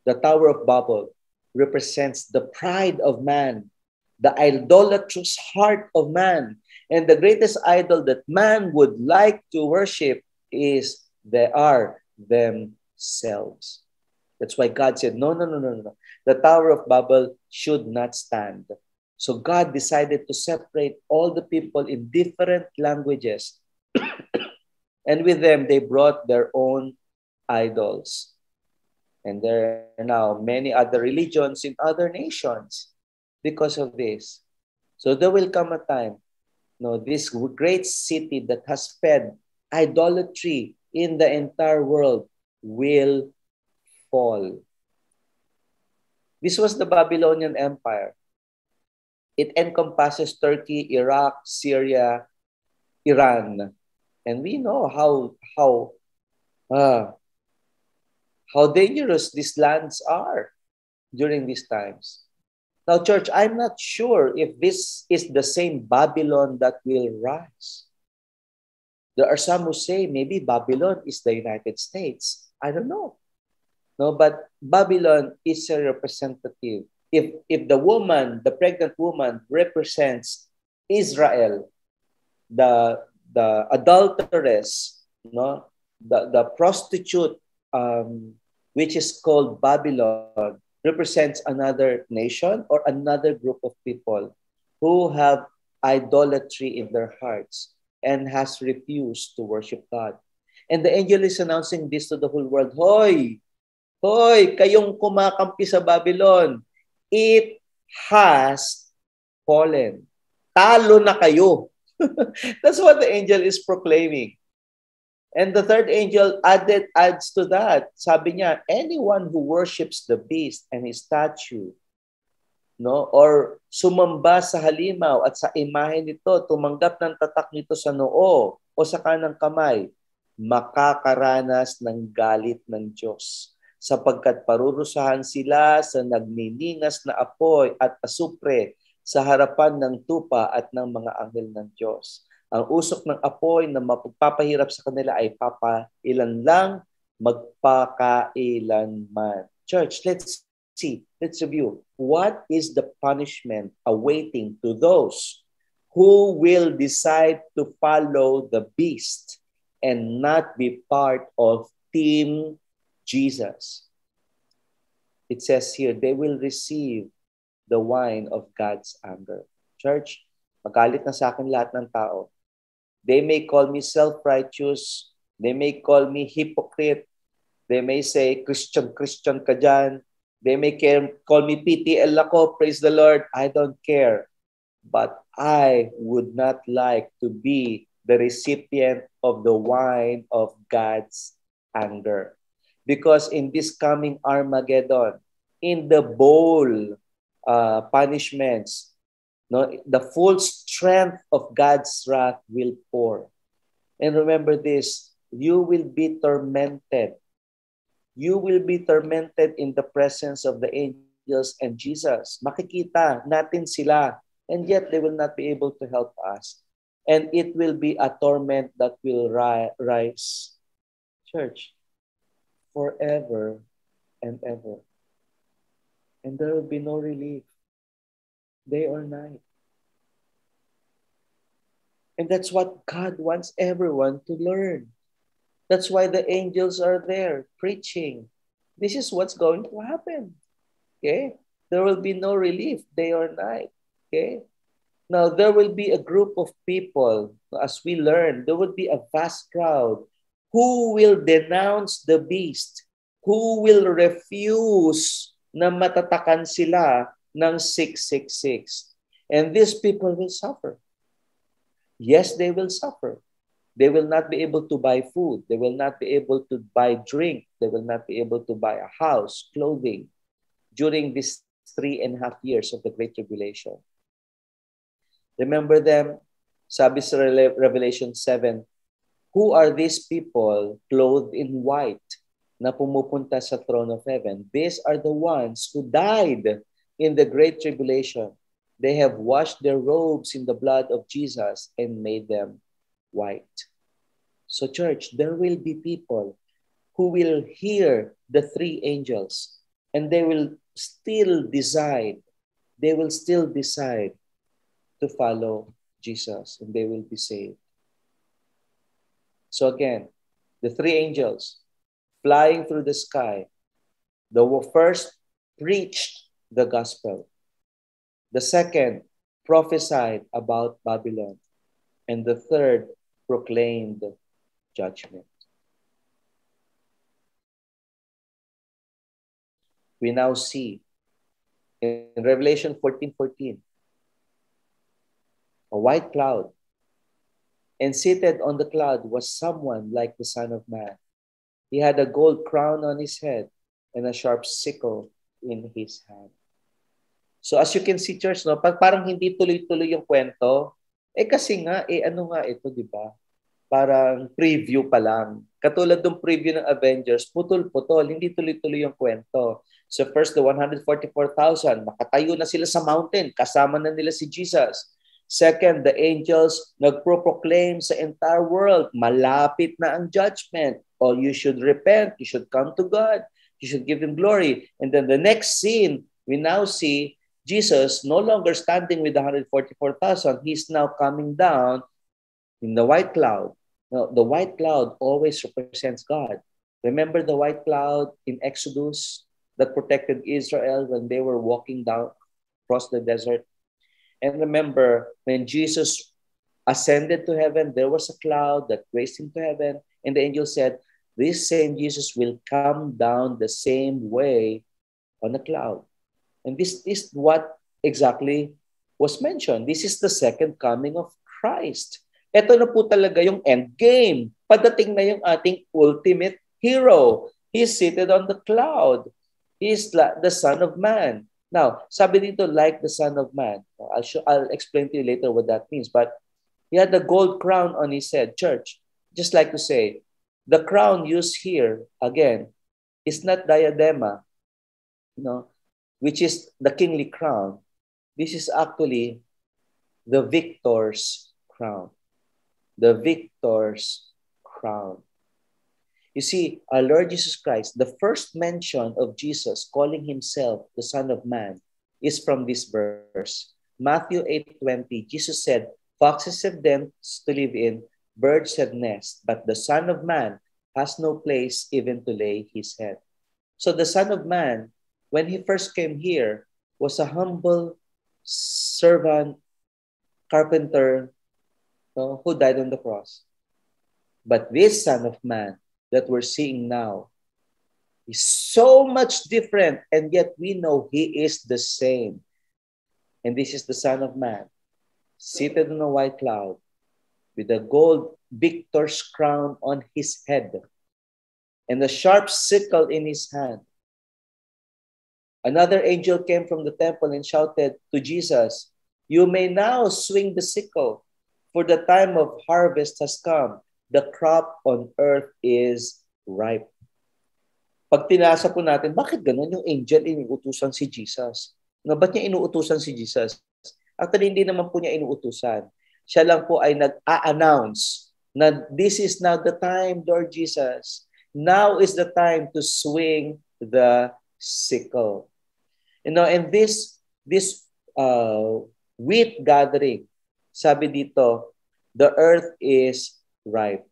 The Tower of Babel represents the pride of man, the idolatrous heart of man. And the greatest idol that man would like to worship is they are themselves. That's why God said, no. The Tower of Babel should not stand. So God decided to separate all the people in different languages. And with them, they brought their own idols. And there are now many other religions in other nations because of this. So there will come a time, this great city that has fed idolatry in the entire world will fall. This was the Babylonian Empire. It encompasses Turkey, Iraq, Syria, Iran. And we know how dangerous these lands are during these times. Now, church, I'm not sure if this is the same Babylon that will rise. There are some who say maybe Babylon is the United States. I don't know. No, but Babylon is a representative. If the woman, the pregnant woman, represents Israel, the adulteress, the prostitute, which is called Babylon, represents another nation or another group of people who have idolatry in their hearts and has refused to worship God. And the angel is announcing this to the whole world. Hoy, kayong kumakampi sa Babylon, it has fallen. Talo na kayo. That's what the angel is proclaiming. And the third angel adds to that. Sabi niya, anyone who worships the beast and his statue, or sumamba sa halimaw at sa imahe nito, tumanggap ng tatak nito sa noo o sa kanang kamay, makakaranas ng galit ng Diyos. Sapagkat parurusahan sila sa nagniningas na apoy at asupre sa harapan ng tupa at ng mga anghel ng Diyos. Ang usok ng apoy na mapagpapahirap sa kanila ay papailan lang, magpakailanman. Church, let's see, let's review. What is the punishment awaiting to those who will decide to follow the beast and not be part of Team Jesus? It says here, they will receive the wine of God's anger. Church, magalit na sa akin lahat ng tao. They may call me self-righteous. They may call me hypocrite. They may say, Christian ka dyan. They may call me PTL ako. Praise the Lord. I don't care. But I would not like to be the recipient of the wine of God's anger. Because in this coming Armageddon, in the bowl punishments, no, the full strength of God's wrath will pour. And remember this, you will be tormented. You will be tormented in the presence of the angels and Jesus. Makikita natin sila, and yet they will not be able to help us. And it will be a torment that will rise, church, forever and ever. And there will be no relief, day or night. And that's what God wants everyone to learn. That's why the angels are there preaching. This is what's going to happen. Okay? There will be no relief, day or night. Okay? Now, there will be a group of people, as we learn, there will be a vast crowd who will denounce the beast, who will refuse na matatakan sila ng 666. And these people will suffer. Yes, they will suffer. They will not be able to buy food. They will not be able to buy drink. They will not be able to buy a house, clothing, during these 3.5 years of the Great Tribulation. Remember them, sabi sa Revelation 7, who are these people clothed in white na pumupunta sa throne of heaven? These are the ones who died in the Great Tribulation. They have washed their robes in the blood of Jesus and made them white. So church, there will be people who will hear the three angels and they will still decide to follow Jesus and they will be saved. So again, the three angels flying through the sky, the first preached the gospel. The second prophesied about Babylon. And the third proclaimed judgment. We now see in Revelation 14:14 a white cloud, and seated on the cloud was someone like the Son of Man. He had a gold crown on his head and a sharp sickle in his hand. So as you can see, church, no, parang hindi tuloy-tuloy yung kwento. Kasi nga, ano nga ito, di ba? Parang preview pa lang. Katulad ng preview ng Avengers, putol-putol, hindi tuloy-tuloy yung kwento. So first, the 144,000, nakatayo na sila sa mountain, kasama na nila si Jesus. Second, the angels nagpro-proclaim sa entire world, malapit na ang judgment. Oh, you should repent, you should come to God, you should give Him glory. And then the next scene, we now see Jesus no longer standing with the 144,000. He's now coming down in the white cloud. Now, the white cloud always represents God. Remember the white cloud in Exodus that protected Israel when they were walking down across the desert? And remember, when Jesus ascended to heaven, there was a cloud that raised him to heaven. And the angel said, this same Jesus will come down the same way on a cloud. And this is what exactly was mentioned. This is the second coming of Christ. Ito na po talaga yung end game. Padating na yung ating ultimate hero. He's seated on the cloud. He's the Son of Man. Now, sabi dito, like the Son of Man. I'll explain to you later what that means. But he had the gold crown on his head. Church, just like to say, the crown used here, again, is not diadema, which is the kingly crown. This is actually the victor's crown. The victor's crown. You see, our Lord Jesus Christ, the first mention of Jesus calling himself the Son of Man is from this verse. Matthew 8:20, Jesus said, foxes have dens to live in, birds have nests, but the Son of Man has no place even to lay his head. So the Son of Man, when he first came here, was a humble servant, carpenter, who died on the cross. But this Son of Man that we're seeing now is so much different, and yet we know he is the same. And this is the Son of Man, seated on a white cloud, with a gold victor's crown on his head, and a sharp sickle in his hand. Another angel came from the temple and shouted to Jesus, "You may now swing the sickle, for the time of harvest has come. The crop on earth is ripe." Pag tinasa po natin, bakit ganun yung angel inuutusan si Jesus? No, ba't niya inuutusan si Jesus? Actually, hindi naman po niya inuutusan. Siya lang po ay nag-a-announce na this is now the time, Lord Jesus. Now is the time to swing the sickle. You know, and this wheat gathering, sabi dito, the earth is ripe.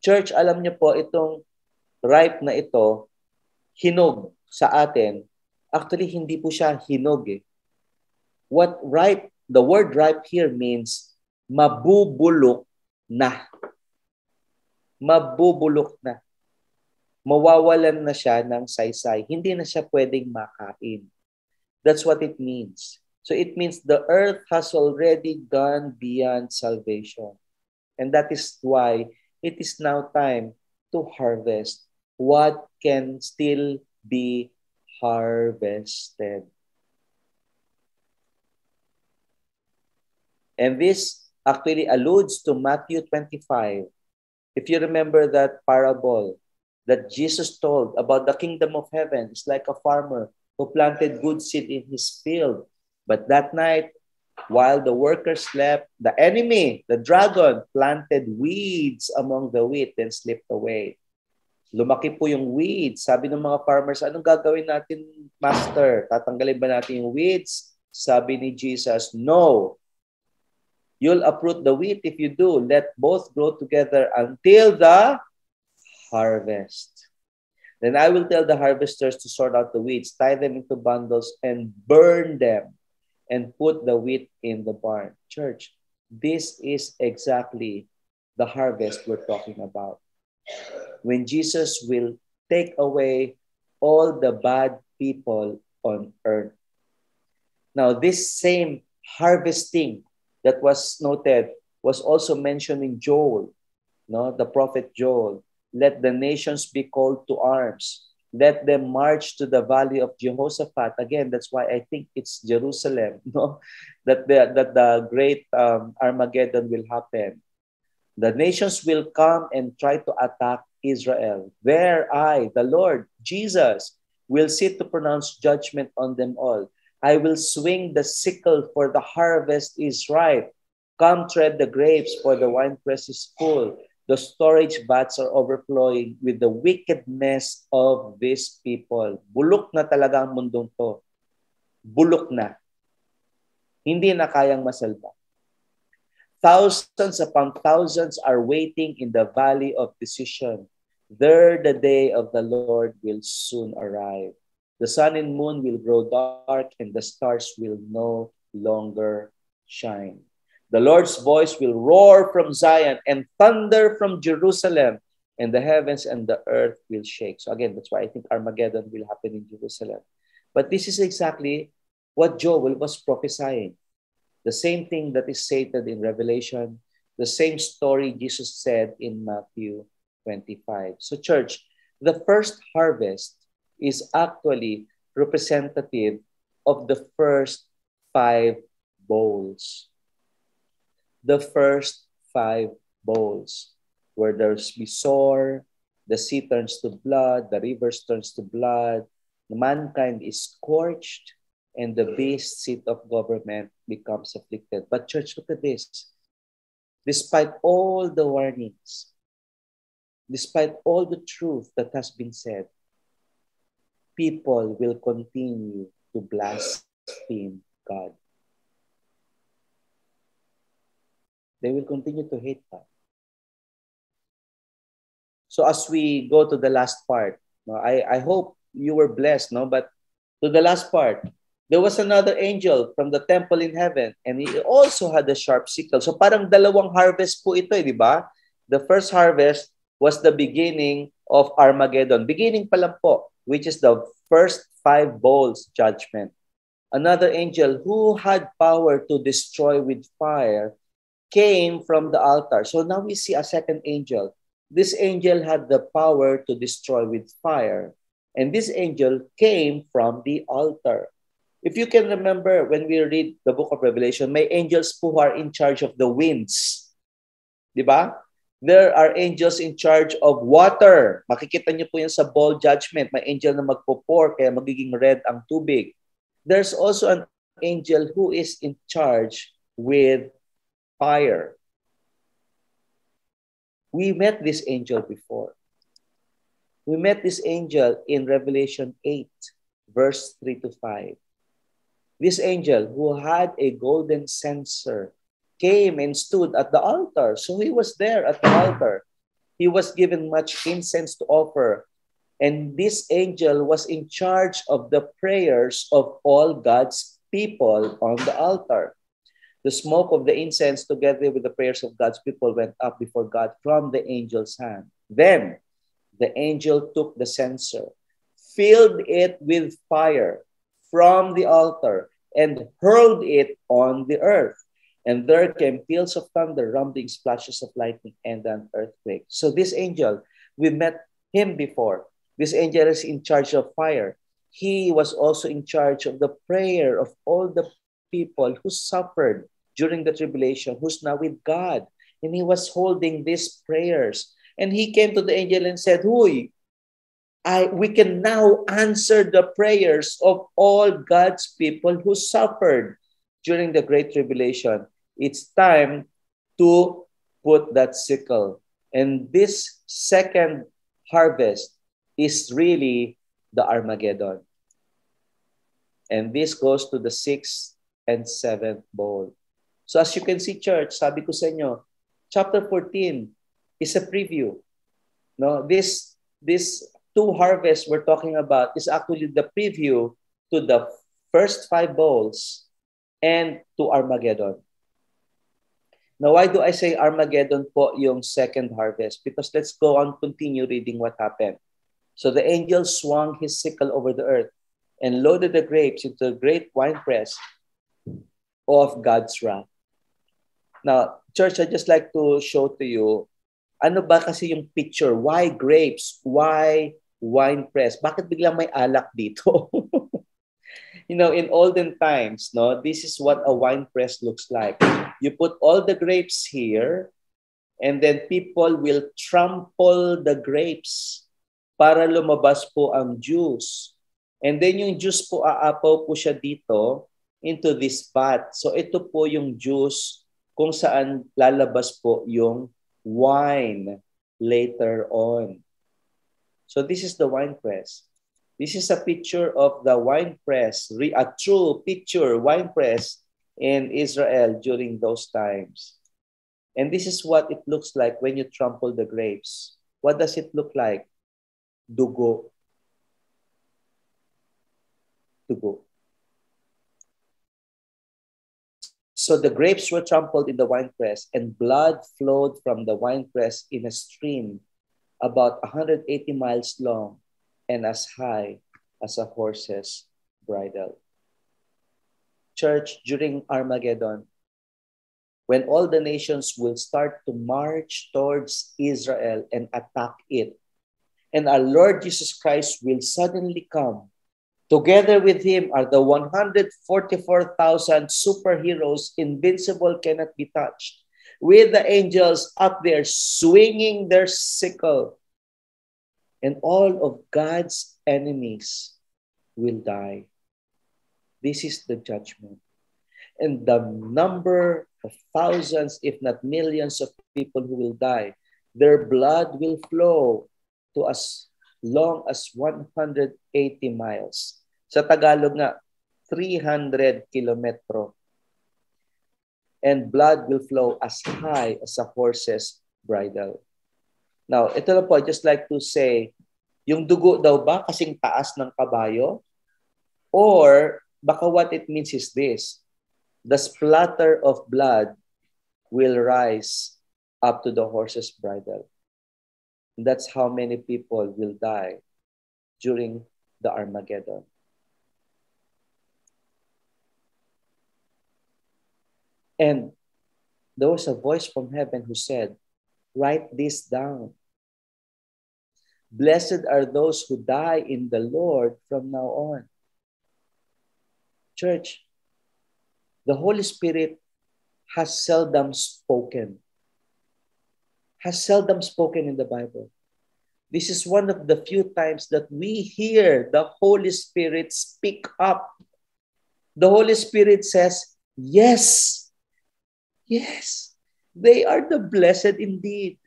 Church, alam niyo po, itong ripe na ito, hinog sa atin. Actually, hindi po siya hinog eh. What ripe, the word ripe here means mabubulok na. Mabubulok na. Mawawalan na siya ng saysay. Hindi na siya pwedeng makain. That's what it means. So it means the earth has already gone beyond salvation. And that is why it is now time to harvest what can still be harvested. And this actually alludes to Matthew 25. If you remember that parable that Jesus told about the kingdom of heaven, it's like a farmer who planted good seed in his field. But that night, while the workers slept, the enemy, the dragon, planted weeds among the wheat and slipped away. Lumaki po yung weeds. Sabi ng mga farmers, anong gagawin natin, Master? Tatanggalin ba natin yung weeds? Sabi ni Jesus, no. You'll uproot the wheat if you do. Let both grow together until the harvest. Then I will tell the harvesters to sort out the weeds, tie them into bundles, and burn them, and put the wheat in the barn. Church, this is exactly the harvest we're talking about. When Jesus will take away all the bad people on earth. Now, this same harvesting that was noted was also mentioned in Joel, the prophet Joel. Let the nations be called to arms. Let them march to the valley of Jehoshaphat. Again, that's why I think it's Jerusalem, that the great Armageddon will happen. The nations will come and try to attack Israel. There I, the Lord, Jesus, will sit to pronounce judgment on them all. I will swing the sickle, for the harvest is ripe. Come tread the grapes, for the winepress is full. The storage vats are overflowing with the wickedness of these people. Bulok na talaga ang mundong to. Bulok na. Hindi na kayang masalba. Thousands upon thousands are waiting in the valley of decision. There the day of the Lord will soon arrive. The sun and moon will grow dark, and the stars will no longer shine. The Lord's voice will roar from Zion and thunder from Jerusalem, and the heavens and the earth will shake. So again, that's why I think Armageddon will happen in Jerusalem. But this is exactly what Joel was prophesying. The same thing that is stated in Revelation, the same story Jesus said in Matthew 25. So church, the first harvest is actually representative of the first 5 bowls. The first 5 bowls, where there's sore, the sea turns to blood, the rivers turns to blood, mankind is scorched, and the base seat of government becomes afflicted. But church, look at this. Despite all the warnings, despite all the truth that has been said, people will continue to blaspheme God. They will continue to hate God. So as we go to the last part, no, I hope you were blessed, no? But to the last part, there was another angel from the temple in heaven, and he also had a sharp sickle. So parang dalawang harvest po ito, di ba? The first harvest was the beginning of Armageddon. Beginning pa lang po, which is the first 5 bowls judgment. Another angel who had power to destroy with fire came from the altar. So now we see a second angel. This angel had the power to destroy with fire. And this angel came from the altar. If you can remember, when we read the book of Revelation, may angels who are in charge of the winds. Diba? There are angels in charge of water. Makikita niyo po yan sa bowl judgment. May angel na magpo-pour, kaya magiging red ang tubig. There's also an angel who is in charge with fire. We met this angel before. We met this angel in Revelation 8, verse 3 to 5. This angel who had a golden censer came and stood at the altar. So he was there at the altar. He was given much incense to offer. And this angel was in charge of the prayers of all God's people on the altar. The smoke of the incense together with the prayers of God's people went up before God from the angel's hand. Then the angel took the censer, filled it with fire from the altar, and hurled it on the earth. And there came peals of thunder, rumblings, flashes of lightning, and an earthquake. So this angel, we met him before. This angel is in charge of fire. He was also in charge of the prayer of all the people who suffered during the tribulation, who's now with God. And he was holding these prayers. And he came to the angel and said, we can now answer the prayers of all God's people who suffered during the great tribulation. It's time to put that sickle. And this second harvest is really the Armageddon. And this goes to the 6th and 7th bowl. So as you can see, church, sabi ko sa inyo, chapter 14 is a preview. No, this 2 harvests we're talking about is actually the preview to the first 5 bowls and to Armageddon. Now, why do I say Armageddon po yung second harvest? Because let's go on, continue reading what happened. So the angel swung his sickle over the earth and loaded the grapes into a great winepress of God's wrath. Now, church, I'd just like to show to you, ano ba kasi yung picture? Why grapes? Why wine press? Bakit biglang may alak dito? You know, in olden times, no, this is what a wine press looks like. You put all the grapes here, and then people will trample the grapes para lumabas po ang juice. And then yung juice po, aapaw po siya dito into this vat. So ito po yung juice kung saan lalabas po yung wine later on. So this is the wine press. This is a picture of the wine press, a true picture wine press in Israel during those times. And this is what it looks like when you trample the grapes. What does it look like? Dugo. Dugo. So the grapes were trampled in the winepress, and blood flowed from the winepress in a stream about 180 miles long and as high as a horse's bridle. Church, during Armageddon, when all the nations will start to march towards Israel and attack it, and our Lord Jesus Christ will suddenly come. Together with him are the 144,000 superheroes, invincible, cannot be touched, with the angels up there swinging their sickle. And all of God's enemies will die. This is the judgment. And the number of thousands, if not millions of people who will die, their blood will flow to as long as 180 miles. Sa Tagalog nga, 300 kilometro. And blood will flow as high as a horse's bridle. Now, ito lang po, I just like to say, yung dugo daw ba kasing taas ng kabayo? Or baka what it means is this: the splatter of blood will rise up to the horse's bridle. And that's how many people will die during the Armageddon. And there was a voice from heaven who said, write this down. Blessed are those who die in the Lord from now on. Church, the Holy Spirit has seldom spoken. Has seldom spoken in the Bible. This is one of the few times that we hear the Holy Spirit speak up. The Holy Spirit says, yes, yes, they are the blessed indeed.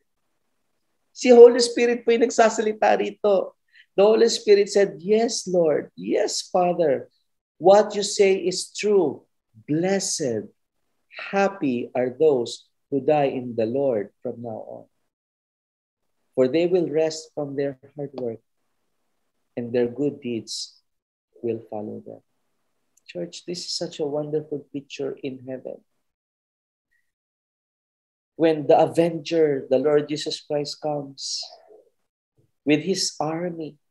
Si Holy Spirit po yung nagsasalita rito. The Holy Spirit said, yes, Lord, yes, Father, what you say is true. Blessed, happy are those who die in the Lord from now on. For they will rest from their hard work, and their good deeds will follow them. Church, this is such a wonderful picture in heaven. When the Avenger, the Lord Jesus Christ, comes with his army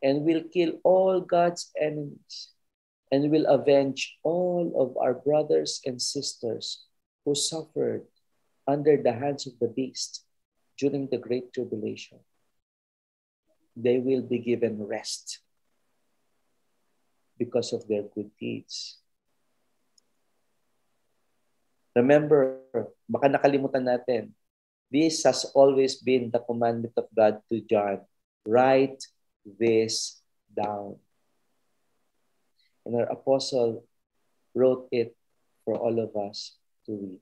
and will kill all God's enemies and will avenge all of our brothers and sisters who suffered under the hands of the beast during the Great Tribulation, they will be given rest because of their good deeds. Remember, baka nakalimutan natin, this has always been the commandment of God to John. Write this down. And our apostle wrote it for all of us to read.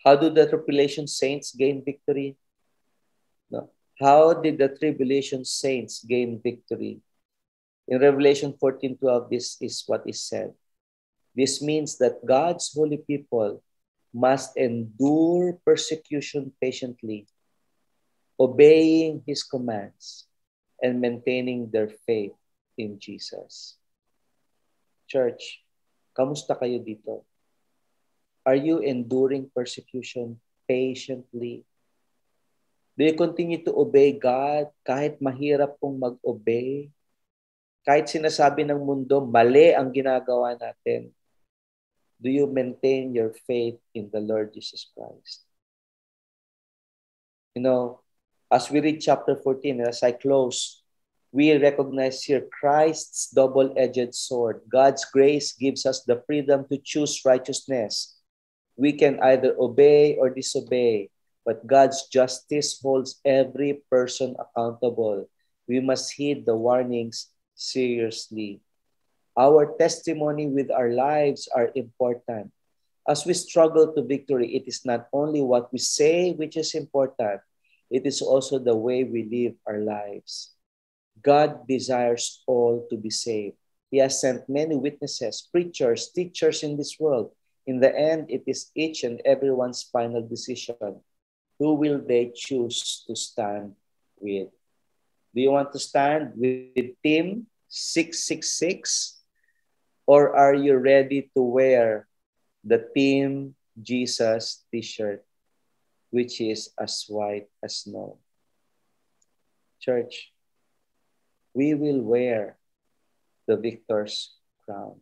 How do the tribulation saints gain victory? No. How did the tribulation saints gain victory? In Revelation 14:12, this is what is said. This means that God's holy people must endure persecution patiently, obeying his commands and maintaining their faith in Jesus. Church, kamusta kayo dito? Are you enduring persecution patiently? Do you continue to obey God kahit mahirap pong mag-obey? Kahit sinasabi ng mundo, mali ang ginagawa natin. Do you maintain your faith in the Lord Jesus Christ? You know, as we read chapter 14, as I close, we recognize here Christ's double-edged sword. God's grace gives us the freedom to choose righteousness. We can either obey or disobey, but God's justice holds every person accountable. We must heed the warnings seriously. Our testimony with our lives are important. As we struggle to victory, it is not only what we say which is important, it is also the way we live our lives. God desires all to be saved. He has sent many witnesses, preachers, teachers in this world. In the end, it is each and everyone's final decision. Who will they choose to stand with? Do you want to stand with Team 666? Or are you ready to wear the Team Jesus t-shirt, which is as white as snow? Church, we will wear the victor's crown.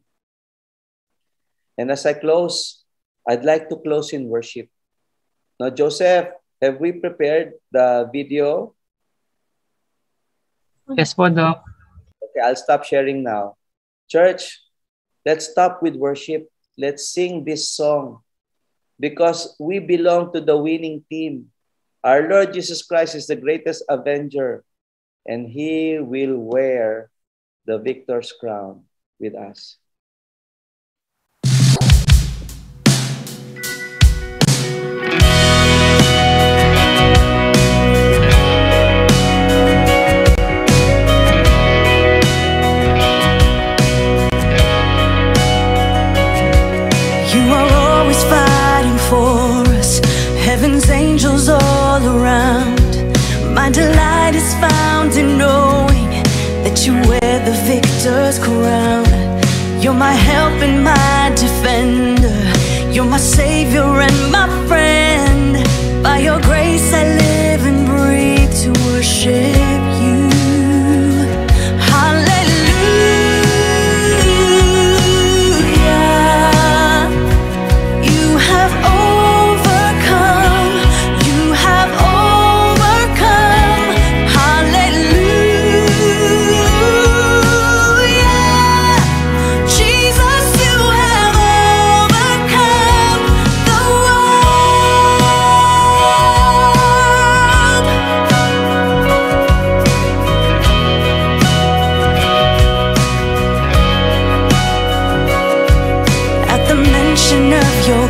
And as I close, I'd like to close in worship. Now, Joseph, have we prepared the video? Yes po, Doc. Okay, I'll stop sharing now. Church, let's stop with worship. Let's sing this song because we belong to the winning team. Our Lord Jesus Christ is the greatest avenger. and He will wear the victor's crown with us. Heaven's angels all around. My delight is found in knowing that you wear the victor's crown. You're my help and my defender. You're my savior and my friend. By your grace I live and breathe to worship you.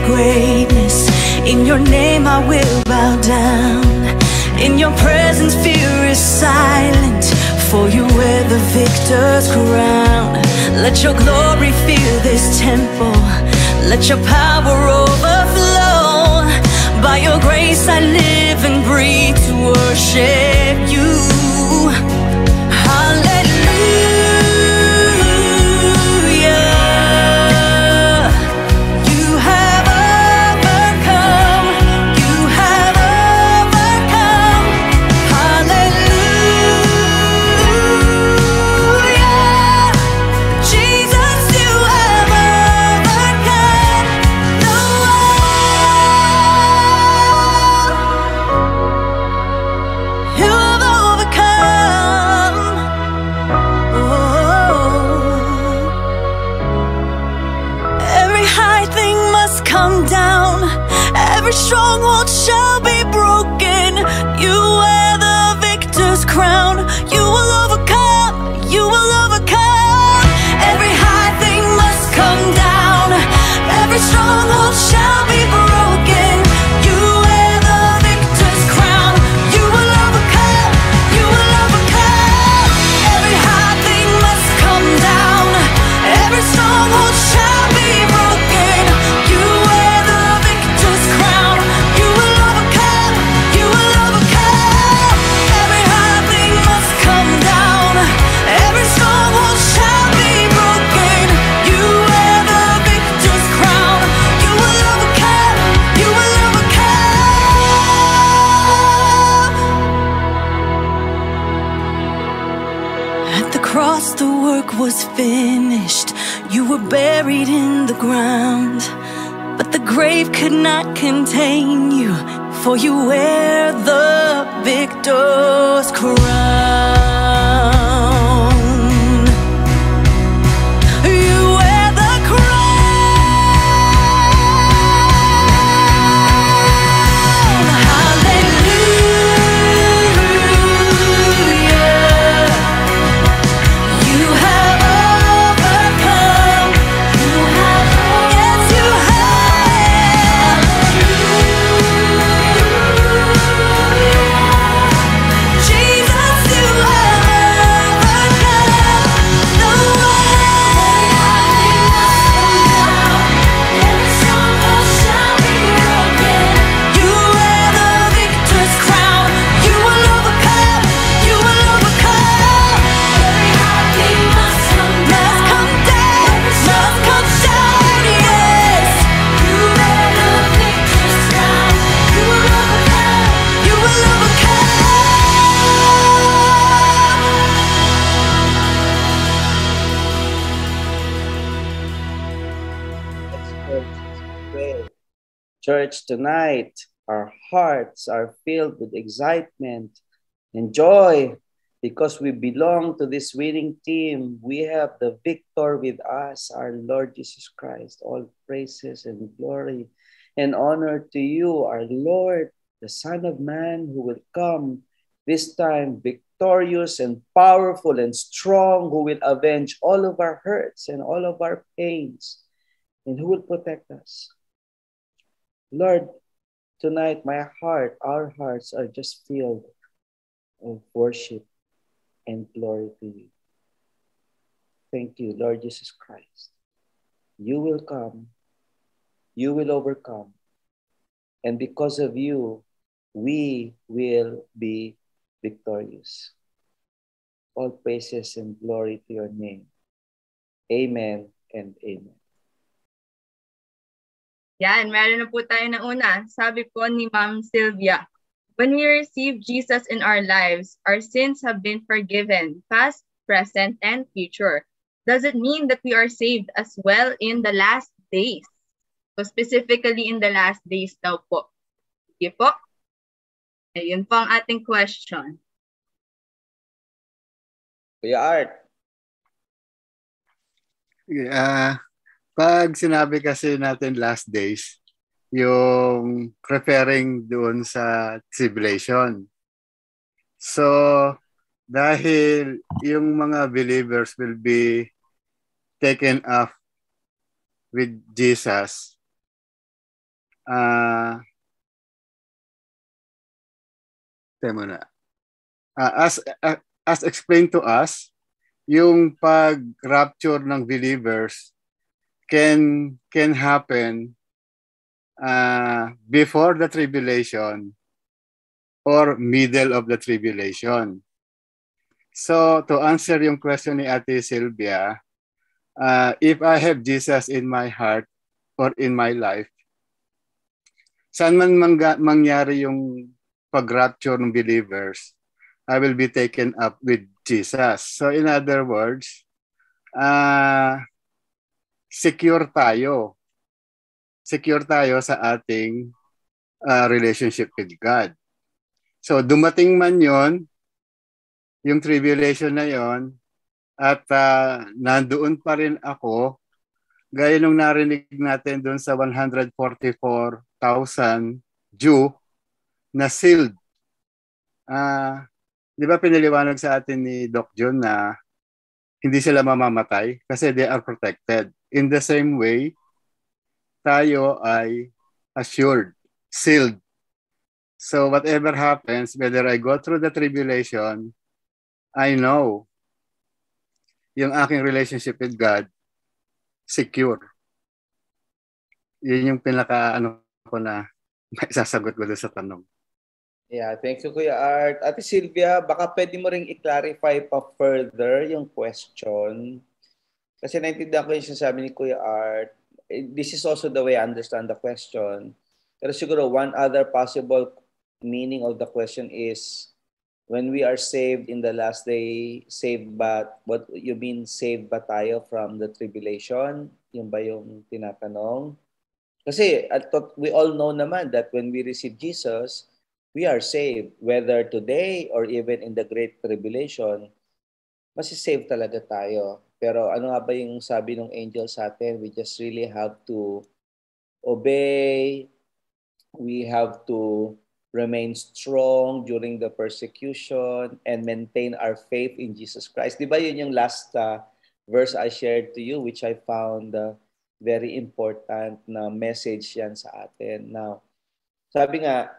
Greatness, in your name I will bow down. In your presence fear is silent, for you wear the victor's crown. Let your glory fill this temple, let your power overflow. By your grace I live and breathe to worship you. Stronghold shall be broken. You wear the victor's crown. You will overcome. You will overcome. Every high thing must come down. Every stronghold shall be broken. You wear the victor's crown. You will overcome. You will overcome. Every high thing must come down. Every stronghold shall be broken. You wear the victor's crown. The work was finished. You were buried in the ground, but the grave could not contain you, for you wear the victor's crown. You wear the crown. Hallelujah. You have overcome. You have, yes, you have. Jesus, you have overcome the world. Every stronghold shall be broken. You wear the victor's crown. You will overcome. You will overcome. Every high thing must come down. Must come down, yes. You wear the victor's crown. You will overcome. You will overcome. Let's pray. Church, tonight our hearts are filled with excitement and joy because we belong to this winning team. We have the victor with us, our Lord Jesus Christ. All praises and glory and honor to you, our Lord, the Son of Man, who will come this time victorious and powerful and strong, who will avenge all of our hurts and all of our pains, and who will protect us. Lord, tonight our hearts are just filled of worship and glory to you. Thank you, Lord Jesus Christ. You will come, you will overcome, and because of you, we will be victorious. All praises and glory to your name. Amen and amen. Yan, meron na po tayo na una. Sabi po ni Ma'am Sylvia, when we receive Jesus in our lives, our sins have been forgiven, past, present, and future. Does it mean that we are saved as well in the last days? So specifically in the last days daw po. Sige po. Ayun po ang ating question. Kuya Art. Pag sinabi kasi natin last days, yung referring doon sa tribulation. So, dahil yung mga believers will be taken up with Jesus, as explained to us, yung pag-rapture ng believers can happen before the tribulation or middle of the tribulation. So to answer yung question ni Ate Sylvia, if I have Jesus in my heart or in my life, saan man mangyari yung pag-rapture ng believers, I will be taken up with Jesus. So in other words, secure tayo. Secure tayo sa ating relationship with God. So dumating man yon, yung tribulation na yon, at nandoon pa rin ako, gaya nung narinig natin doon sa 144,000 Jew na sealed. Di ba pinaliwanag sa atin ni Doc John na hindi sila mamamatay kasi they are protected. In the same way, tayo ay assured, sealed. So whatever happens, whether I go through the tribulation, I know yung aking relationship with God, secure. Yun yung ko na maisasagot ko doon sa tanong. Yeah, thank you, Kuya Art. Ate Sylvia, baka pwede mo ring i-clarify pa further yung question. Kasi naintindihan ko yung sinasabi ni Kuya Art. This is also the way I understand the question. Pero siguro one other possible meaning of the question is, when we are saved in the last day, saved ba, what you mean saved ba tayo from the tribulation? Yung ba yung tinatanong? Kasi we all know naman that when we receive Jesus, we are saved. Whether today or even in the great tribulation, masisave talaga tayo. Pero ano nga ba yung sabi ng angel sa atin? We just really have to obey. We have to remain strong during the persecution and maintain our faith in Jesus Christ. Di ba yun yung last verse I shared to you, which I found very important na message yan sa atin. Now, sabi nga,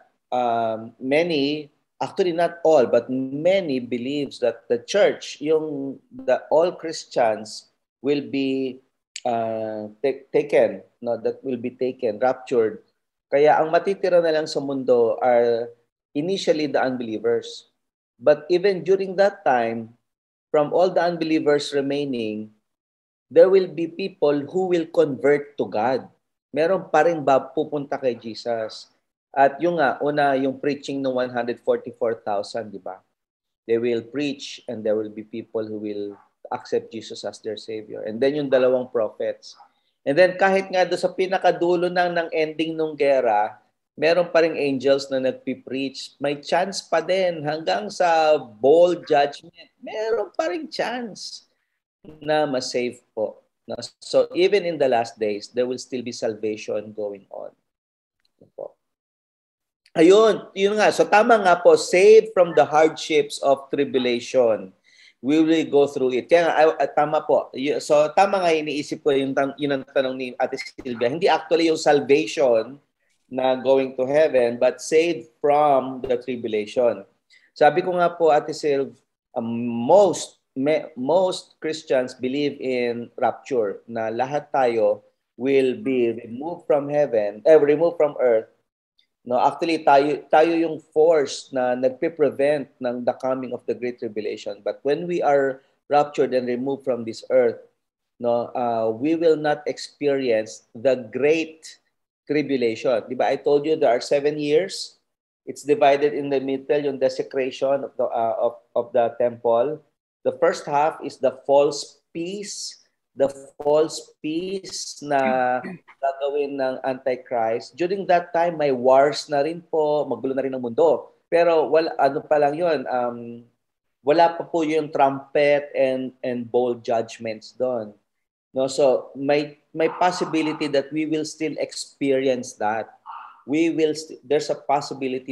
many, actually not all, but many believes that the church, all Christians will be taken, no, that will be taken, raptured. Kaya ang matitira na lang sa mundo are initially the unbelievers. But even during that time, from all the unbelievers remaining, there will be people who will convert to God. Meron pa rin ba pupunta kay Jesus? At yung yung preaching ng 144,000, di ba? They will preach and there will be people who will accept Jesus as their Savior. And then yung dalawang prophets. And then kahit nga doon sa pinakadulo ng ending ng gera, meron pa ring angels na nagpi-preach. May chance pa din hanggang sa bowl judgment. Meron pa ring chance na ma-save po. So even in the last days, there will still be salvation going on. Po. Ayun, yun nga. So tama nga po, saved from the hardships of tribulation. We will go through it. Kaya nga, tama po. So tama nga iniisip ko yun ang tanong ni Ate Silvia. Hindi actually yung salvation na going to heaven, but saved from the tribulation. Sabi ko nga po, Ate Silv, most Christians believe in rapture, na lahat tayo will be removed from heaven, removed from earth. No, actually tayo yung force na nagpe-prevent ng the coming of the great tribulation. But when we are raptured and removed from this earth, no, we will not experience the great tribulation. Diba? I told you there are 7 years. It's divided in the middle, yung desecration of the temple. The first half is the false peace. The false peace na gagawin ng Antichrist. During that time, may wars na rin po, magulo na rin ang mundo. Pero ano pa lang yun, wala pa po yung trumpet and bold judgments doon. No, so may possibility that we will still experience that. There's a possibility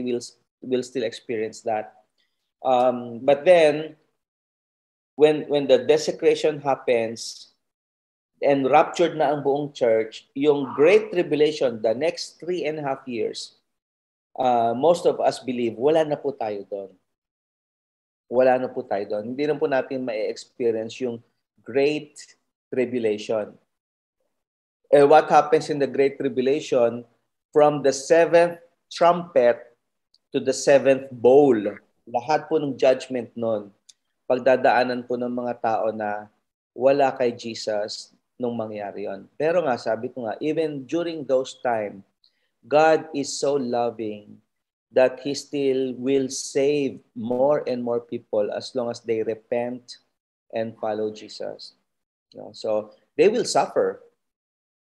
we'll still experience that. But then when the desecration happens, and raptured na ang buong church, yung Great Tribulation, the next 3.5 years, most of us believe, wala na po tayo doon. Wala na po tayo doon. Hindi na po natin ma-experience yung Great Tribulation. And what happens in the Great Tribulation, from the 7th trumpet to the 7th bowl, lahat po ng judgment nun, pagdadaanan po ng mga tao na wala kay Jesus, nung mangyari yon. Pero nga, sabi ko nga, even during those time, God is so loving that He still will save more and more people as long as they repent and follow Jesus. So, they will suffer,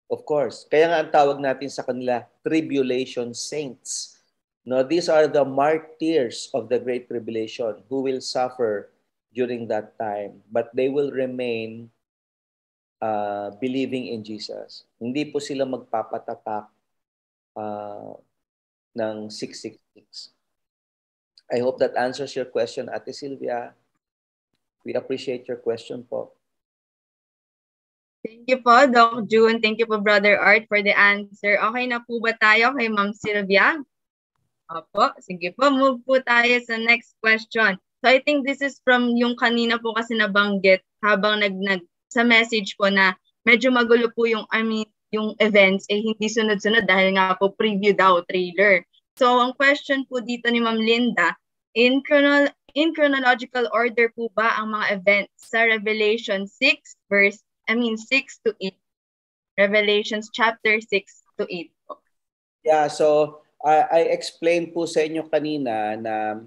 of course. Kaya nga ang tawag natin sa kanila, tribulation saints. No, these are the martyrs of the Great Tribulation who will suffer during that time. But they will remain believing in Jesus. Hindi po sila magpapatapak ng 666. I hope that answers your question, Ate Silvia. We appreciate your question po. Thank you po, Doc June. Thank you po, Brother Art, for the answer. Okay na po ba tayo kay Ma'am Silvia? Opo, sige po. Move po tayo sa next question. So I think this is from yung kanina po kasi nabanggit habang sa message po na medyo magulo po yung yung events hindi sunod-sunod dahil nga po preview daw, trailer. So ang question po dito ni Ma'am Linda, in chronological order po ba ang mga events sa Revelation 6 to 8? Revelations chapter 6 to 8 po. Yeah, so I explained po sa inyo kanina na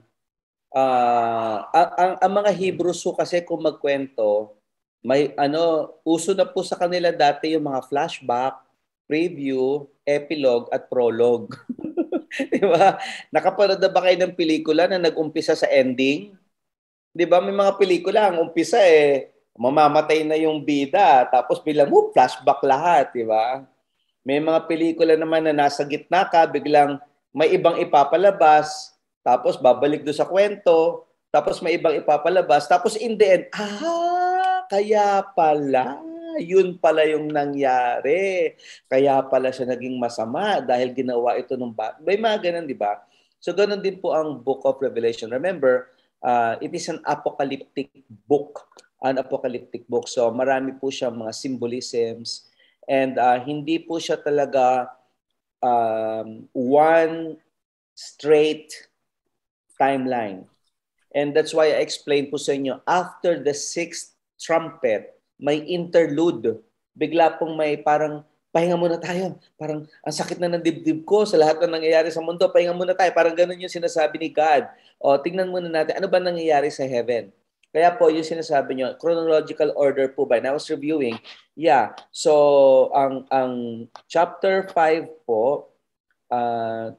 ang mga Hebrews kasi kung magkwento, may uso na po sa kanila dati yung mga flashback, preview, epilogue at prologue. Di ba? Nakapanood na ba kayo ng pelikula na nag-umpisa sa ending? Di ba? May mga pelikula ang umpisa mamamatay na yung bida tapos bilang flashback lahat, di ba? May mga pelikula naman na nasa gitna ka, biglang may ibang ipapalabas, tapos babalik do sa kwento, tapos may ibang ipapalabas, tapos in the end, kaya pala, yun pala yung nangyari. Kaya pala siya naging masama dahil ginawa ito ng may mga ganun, di ba? So ganun din po ang Book of Revelation. Remember, it is an apocalyptic book. So marami po siyang mga symbolisms and hindi po siya talaga one straight timeline. And that's why I explained po sa inyo, after the 6th trumpet, may interlude. Bigla pong may parang, pahinga muna tayo. Parang, ang sakit na ng dibdib ko sa lahat na nangyayari sa mundo. Pahinga muna tayo. Parang ganun yung sinasabi ni God. O, tingnan muna natin, ano ba nangyayari sa heaven? Kaya po, yung sinasabi nyo, chronological order po ba? And I was reviewing. Yeah. So, ang chapter 5 po,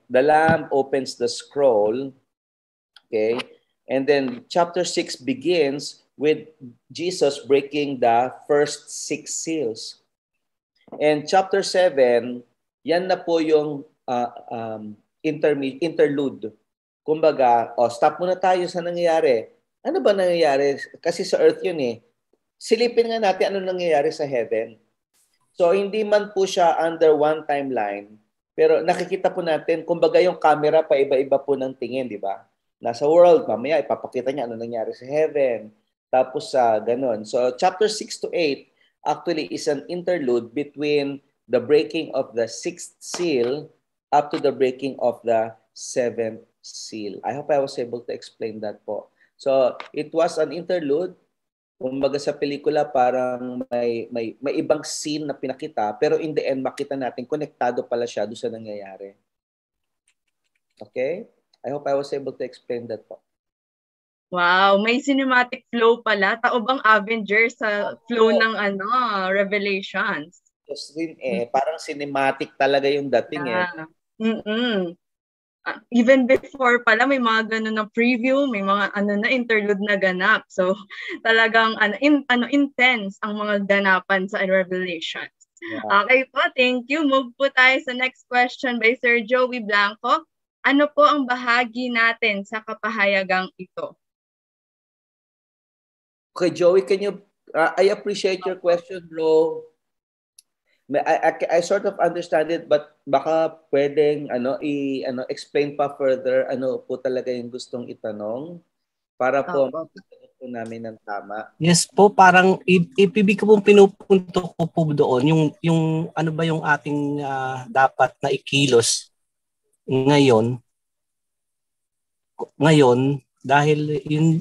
the Lamb opens the scroll. Okay? And then chapter 6 begins with Jesus breaking the first 6 seals. And chapter 7, yan na po yung interlude. Kumbaga, stop muna tayo sa nangyayari. Ano ba nangyayari? Kasi sa earth yun eh. Silipin nga natin ano nangyayari sa heaven. So, hindi man po siya under one timeline, pero nakikita po natin, kumbaga yung camera, paiba-iba po ng tingin, di ba? Nasa world, mamaya ipapakita niya ano nangyari sa heaven. Tapos sa ganun. So, chapter 6 to 8 actually is an interlude between the breaking of the sixth seal up to the breaking of the seventh seal. I hope I was able to explain that po. So, it was an interlude. Kumbaga sa pelikula, parang may ibang scene na pinakita, pero in the end, makita natin, konektado pala siya doon sa nangyayari. Okay? I hope I was able to explain that po. Wow, may cinematic flow pala. Tao bang Avengers sa flow ng Revelations? Just rin parang cinematic talaga yung dating Even before pala may mga ganun na preview, may mga interlude na ganap. So talagang intense ang mga ganapan sa Revelations. Yeah. Okay po, thank you. Move po tayo sa next question by Sir Joey Blanco. Ano po ang bahagi natin sa kapahayagang ito? Okay, Joey, can you I appreciate your question, bro. I sort of understand it, but baka pwedeng explain pa further ano po talaga yung gustong itanong para po namin ng tama. Yes po, parang ibig ko pong pinupunto ko po doon yung ano ba yung ating dapat na ikilos ngayon dahil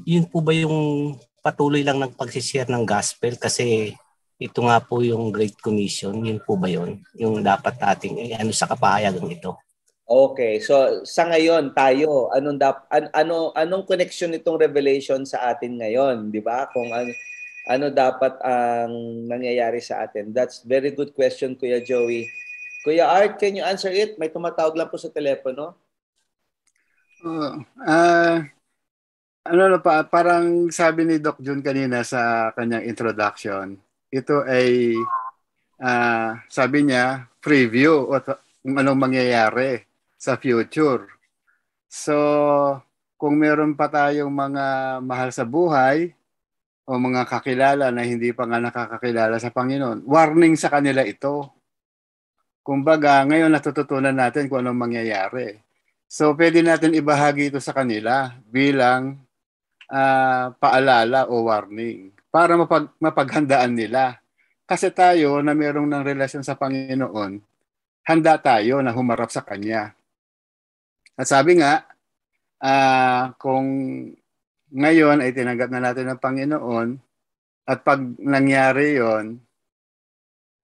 yun po ba yung patuloy lang ng pagsishare ng gospel kasi ito nga po yung Great Commission, yun po ba yun? Yung dapat nating sa kapahayagan ito. Okay, so sa ngayon tayo, anong connection nitong revelation sa atin ngayon, di ba? Kung ano dapat ang nangyayari sa atin. That's very good question, Kuya Joey. Kuya Art, can you answer it? May tumatawag lang po sa telepono. Parang sabi ni Doc Jun kanina sa kanyang introduction, ito ay sabi niya preview o kung anong mangyayari sa future. So, kung meron pa tayong mga mahal sa buhay o mga kakilala na hindi pa nga nakakakilala sa Panginoon, warning sa kanila ito. Kumbaga, ngayon natututunan natin kung anong mangyayari. So, pwede natin ibahagi ito sa kanila bilang paalala o warning para mapaghandaan nila. Kasi tayo na mayroong ng relasyon sa Panginoon, handa tayo na humarap sa Kanya. At sabi nga, kung ngayon ay tinanggap na natin ng Panginoon at pag nangyari yon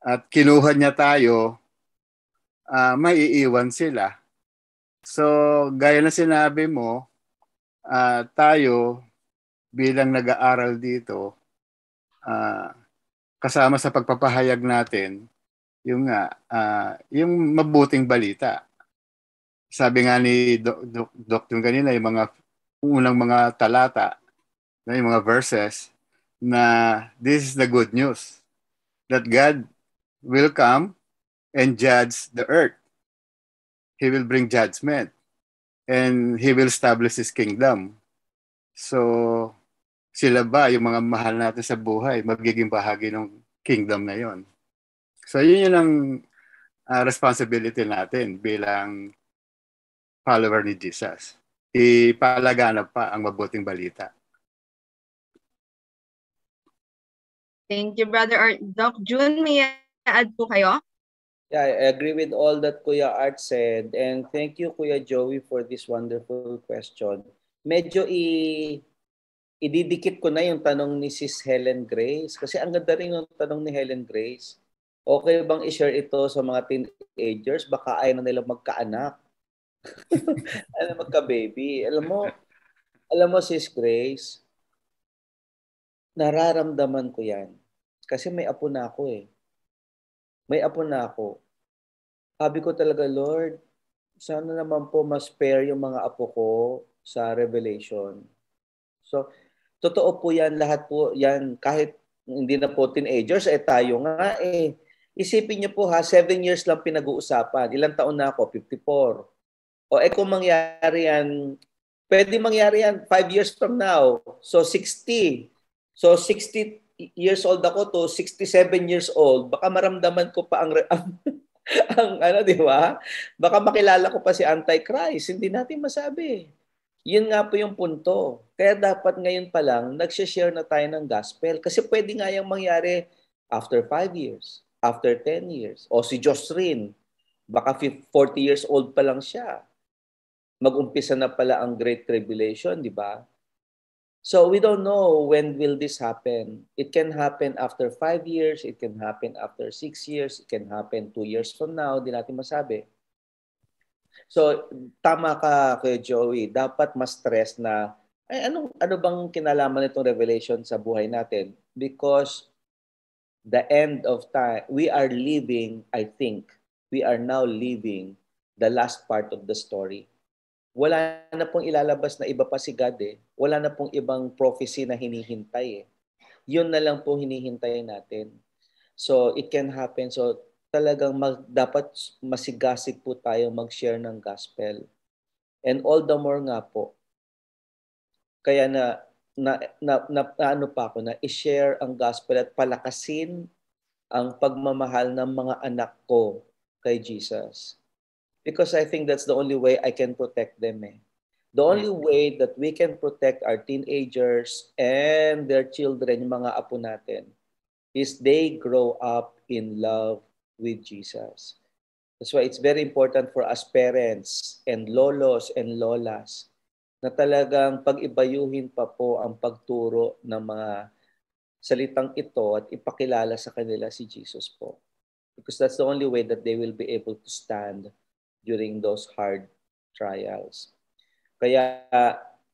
at kinuha niya tayo, maiiwan sila. So, gaya na sinabi mo, tayo bilang nag-aaral dito, kasama sa pagpapahayag natin, yung mabuting balita. Sabi nga ni Doc yung kanina, yung mga unang mga talata, yung mga verses, na this is the good news, that God will come and judge the earth. He will bring judgment and He will establish His kingdom. So, sila ba, yung mga mahal natin sa buhay, magiging bahagi ng kingdom na yon. So, yun ang responsibility natin bilang follower ni Jesus. Ipalaganap pa ang mabuting balita. Thank you, Brother Art. Doc Jun, may add po kayo? Yeah, I agree with all that Kuya Art said. And thank you, Kuya Joey, for this wonderful question. Medyo ididikit ko na yung tanong ni Sis Helen Grace. Kasi ang ganda rin yung tanong ni Helen Grace. Okay bang i-share ito sa mga teenagers? Baka ayaw na nila magkaanak. Magka-baby. Alam mo, Sis Grace, nararamdaman ko yan. Kasi may apo na ako eh. May apo na ako. Sabi ko talaga, Lord, sana naman po ma-spare yung mga apo ko sa Revelation. So, totoo po yan, lahat po yan, kahit hindi na po teenagers, tayo nga Isipin niyo po 7 years lang pinag-uusapan. Ilang taon na ako? 54. O kung mangyari yan, pwede mangyari yan 5 years from now. So 60. So 60 years old ako to 67 years old. Baka maramdaman ko pa ang ano, di ba? Baka makilala ko pa si Antichrist. Hindi natin masabi. Yun nga po yung punto. Kaya dapat ngayon pa lang, nagsishare na tayo ng gospel. Kasi pwede nga yung mangyari after 5 years, after 10 years. O si Josrin, baka 40 years old pa lang siya. Mag-umpisa na pala ang Great Tribulation, di ba? So we don't know when will this happen. It can happen after 5 years, it can happen after 6 years, it can happen 2 years from now, di natin masabi. So tama ka kay Joey, dapat mas stress na ano bang kinalaman nitong revelation sa buhay natin? Because the end of time, we are living, I think, we are now living the last part of the story. Wala na pong ilalabas na iba pa si God eh. Wala na pong ibang prophecy na hinihintay eh. Yun na lang po hinihintay natin. So it can happen. So talagang dapat masigasig po tayo mag-share ng gospel. And all the more nga po. Kaya na ano pa ako na i-share ang gospel at palakasin ang pagmamahal ng mga anak ko kay Jesus. Because I think that's the only way I can protect them. The only way that we can protect our teenagers and their children, yung mga apo natin, is they grow up in love with Jesus. That's why it's very important for us parents and lolos and lolas na talagang pag-ibayuhin pa po ang pagturo ng mga salitang ito at ipakilala sa kanila si Jesus po. Because that's the only way that they will be able to stand during those hard trials. Kaya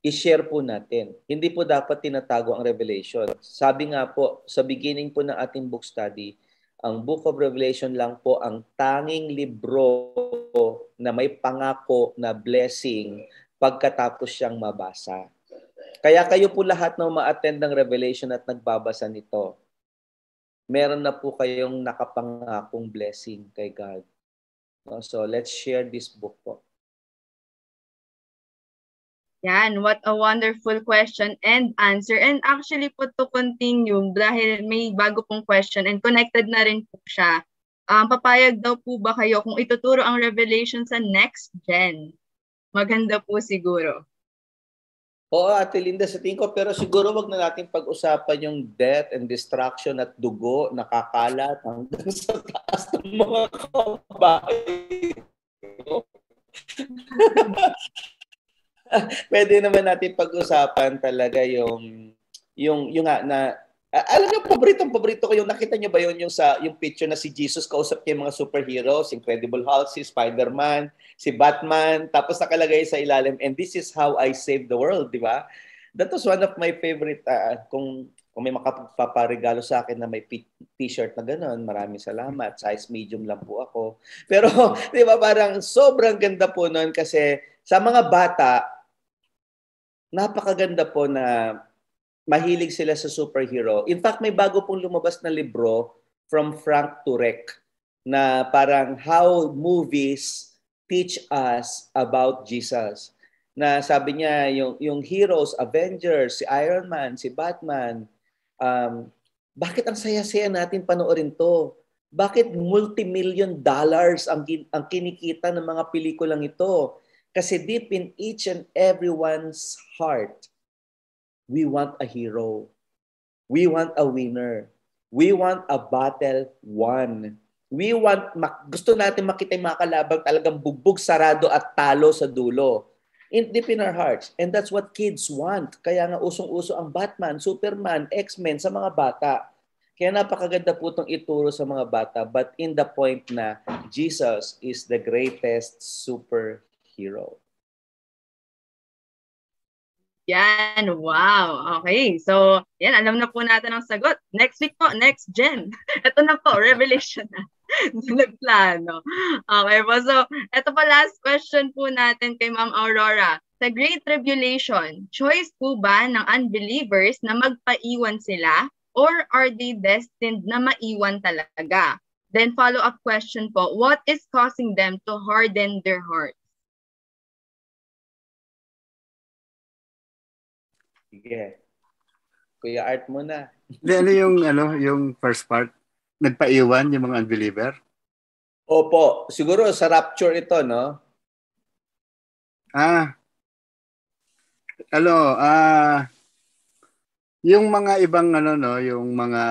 i-share po natin. Hindi po dapat tinatago ang Revelation. Sabi nga po, sa beginning po ng ating book study, ang Book of Revelation lang po ang tanging libro na may pangako na blessing pagkatapos siyang mabasa. Kaya kayo po lahat na ma-attend ng Revelation at nagbabasa nito, meron na po kayong nakapangakong blessing kay God. So let's share this book po. Yan, what a wonderful question and answer. And actually po to continue, dahil may bago pong question and connected na rin po siya. Papayag daw po ba kayo kung ituturo ang Revelation sa next gen? Maganda po siguro. Oo, Ate Linda, sa tingin ko, pero siguro wag na natin pag-usapan yung death and destruction at dugo, nakakalat hanggang sa taas ng mga kabahay. Pwede naman natin pag-usapan talaga yung nga na alam niyo, paborito ko yung nakita niyo ba yung picture na si Jesus kausap niya yung mga superheroes, Incredible Hulk, si Spider-Man, si Batman, tapos nakalagay sa ilalim, and this is how I save the world, di ba? That was one of my favorite, kung may makapaparegalo sa akin na may t-shirt na gano'n, maraming salamat, size medium lang po ako. Pero, di ba, parang sobrang ganda po noon kasi sa mga bata, napakaganda po na mahilig sila sa superhero. In fact, may bago pong lumabas na libro from Frank Turek na parang how movies teach us about Jesus. Na sabi niya, yung heroes, Avengers, si Iron Man, si Batman, bakit ang saya-saya natin panoorin to? Bakit multi-million dollars ang kinikita ng mga pelikulang ito? Kasi deep in each and everyone's heart, we want a hero. We want a winner. We want a battle won. We want, gusto natin makita yung mga kalabang talagang bugbog, sarado at talo sa dulo. Deep in our hearts. And that's what kids want. Kaya nga usong-uso ang Batman, Superman, X-Men sa mga bata. Kaya napakaganda po itong ituro sa mga bata. But in the point na Jesus is the greatest superhero. Yan, wow. Okay, so yan, alam na po natin ang sagot. Next week po, next gen. Ito na po, Revelation na. Nagplano. Okay po, so ito po last question po natin kay Ma'am Aurora. Sa Great Tribulation, choice po ba ng unbelievers na magpaiwan sila or are they destined na maiwan talaga? Then follow-up question po, what is causing them to harden their heart? Sige. Kuya Art muna. Ano yung first part? Nagpaiwan yung mga unbeliever? Opo, siguro sa rapture ito, no? Yung mga ibang yung mga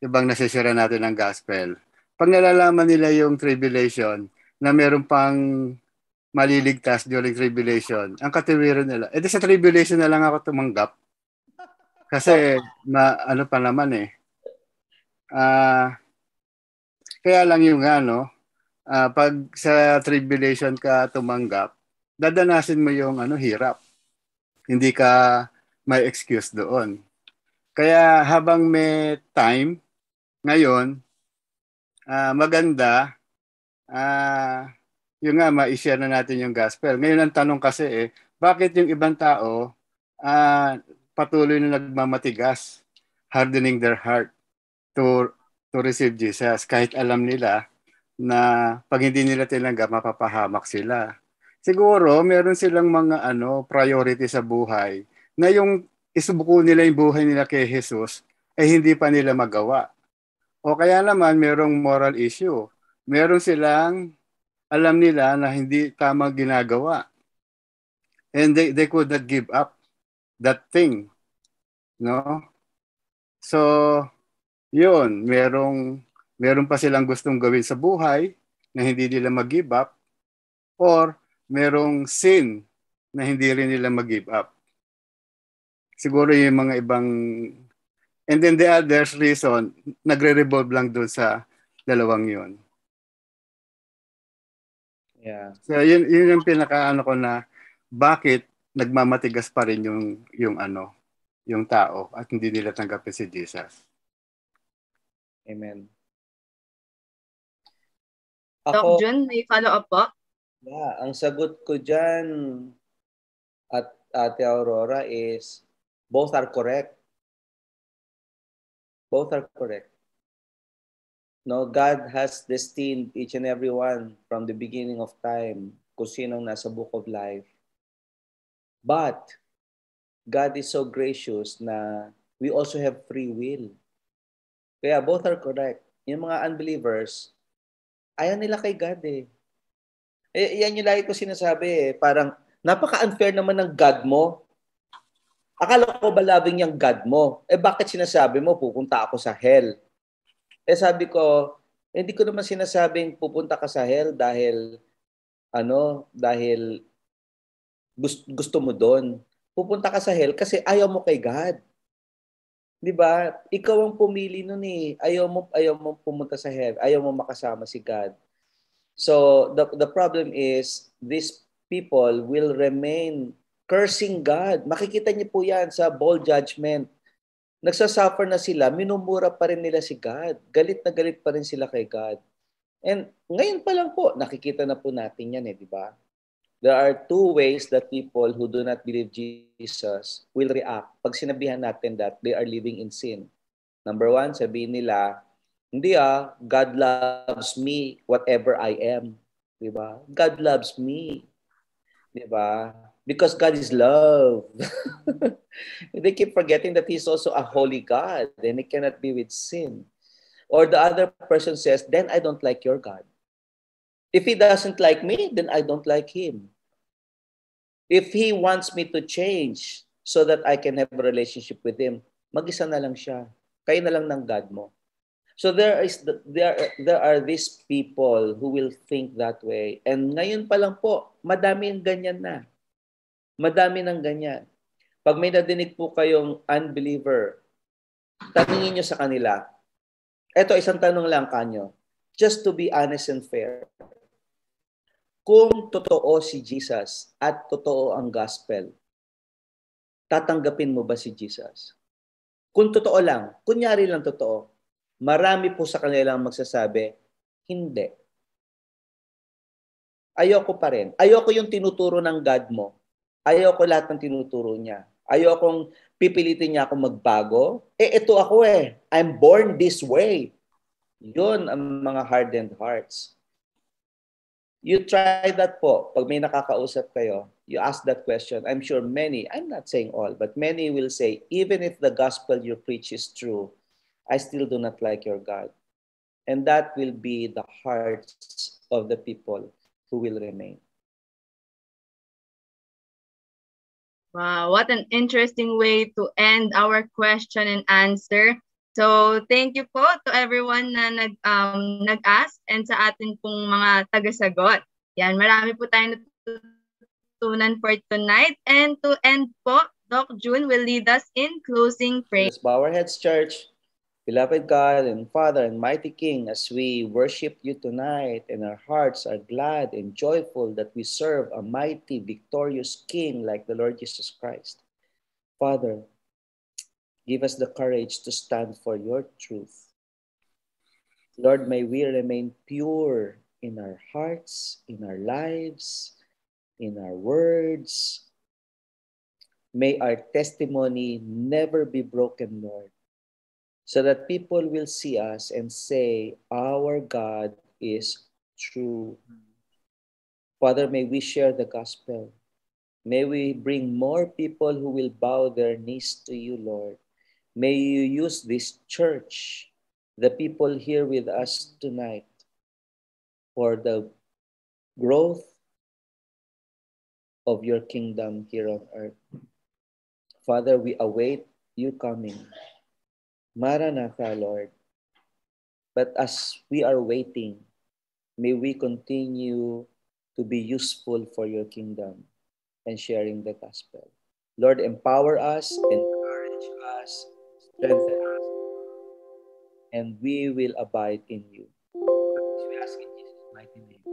ibang nasisira natin ng gospel. Pag nalalaman nila yung tribulation na meron pang maliligtas during tribulation, ang katiwiran nila, sa tribulation na lang ako tumanggap. Kasi ano pa naman eh. Kaya lang yung pag sa tribulation ka tumanggap, dadanasin mo yung hirap. Hindi ka may excuse doon. Kaya habang may time, ngayon, maganda, yung ma-share na natin yung gospel. Ngayon ang tanong kasi bakit yung ibang tao patuloy na nagmamatigas, hardening their heart to receive Jesus kahit alam nila na pag hindi nila tinanggap, mapapahamak sila. Siguro, meron silang mga priority sa buhay na yung isubuko nila yung buhay nila kay Jesus ay hindi pa nila magawa. O kaya naman, merong moral issue. Meron silang alam nila na hindi tama ginagawa. And they could not give up that thing. No? So, yun, meron pa silang gustong gawin sa buhay na hindi nila mag-give up, or merong sin na hindi rin nila mag-give up. Siguro yung mga ibang, and then the other reason, nagre-revolve lang doon sa dalawang yun. Yeah. So yun yung pinaka-ano ko na bakit nagmamatigas pa rin yung tao at hindi nila tanggapin si Jesus. Amen. Doc Jun, may follow-up po? Yeah, ang sagot ko dyan at Ate Aurora is both are correct. Both are correct. No, God has destined each and every one from the beginning of time kung sinong nasa book of life. But God is so gracious na we also have free will. Kaya both are correct. Yung mga unbelievers, ayaw nila kay God eh. Yan yung lagi ko sinasabi eh. Parang napaka-unfair naman ng God mo. Akala ko ba loving yung God mo? Bakit sinasabi mo pupunta ako sa hell? Sabi ko, hindi ko naman sinasabing pupunta ka sa hell dahil gusto mo doon. Pupunta ka sa hell kasi ayaw mo kay God. 'Di ba? Ikaw ang pumili noon eh. Ayaw mo pumunta sa hell. Ayaw mo makasama si God. So the problem is these people will remain cursing God. Makikita niyo po 'yan sa bowl judgment. Nagsasuffer na sila, minumura pa rin nila si God. Galit na galit pa rin sila kay God. And ngayon pa lang po, nakikita na po natin yan di ba? There are two ways that people who do not believe Jesus will react pag sinabihan natin that they are living in sin. Number one, sabihin nila, hindi God loves me whatever I am. Di ba? God loves me. Di ba? Because God is love. They keep forgetting that He's also a holy God and He cannot be with sin. Or the other person says, then I don't like your God. If He doesn't like me, then I don't like Him. If He wants me to change so that I can have a relationship with Him, mag-isa na lang siya. Kayo na lang ng God mo. So there are these people who will think that way. And ngayon pa lang po, madami ang ganyan na. Madami ng ganyan. Pag may nadinig po kayong unbeliever, tanungin nyo sa kanila. Ito, isang tanong lang kanyo. Just to be honest and fair. Kung totoo si Jesus at totoo ang gospel, tatanggapin mo ba si Jesus? Kung totoo lang, kunyari lang totoo, marami po sa kanilang magsasabi, hindi. Ayoko pa rin. Ayoko yung tinuturo ng God mo. Ayoko lahat ng tinuturo niya. Ayokong pipilitin niya akong magbago. Ito ako I'm born this way. Yun ang mga hardened hearts. You try that po. Pag may nakakausap kayo, you ask that question, I'm sure many, I'm not saying all, but many will say, even if the gospel you preach is true, I still do not like your God. And that will be the hearts of the people who will remain. Wow, what an interesting way to end our question and answer. So, thank you po to everyone na nag-ask and sa atin pong mga taga-sagot. Yan, marami po tayong natutunan for tonight. And to end po, Doc June will lead us in closing prayer. Let's bow our heads, church. Beloved God and Father and mighty King, as we worship you tonight and our hearts are glad and joyful that we serve a mighty, victorious King like the Lord Jesus Christ. Father, give us the courage to stand for your truth. Lord, may we remain pure in our hearts, in our lives, in our words. May our testimony never be broken, Lord, so that people will see us and say, our God is true. Father, may we share the gospel. May we bring more people who will bow their knees to you, Lord. May you use this church, the people here with us tonight, for the growth of your kingdom here on earth. Father, we await you coming. Maranatha, Lord. But as we are waiting, may we continue to be useful for your kingdom and sharing the gospel. Lord, empower us, encourage us, strengthen us, and we will abide in you. We ask in Jesus' mighty name.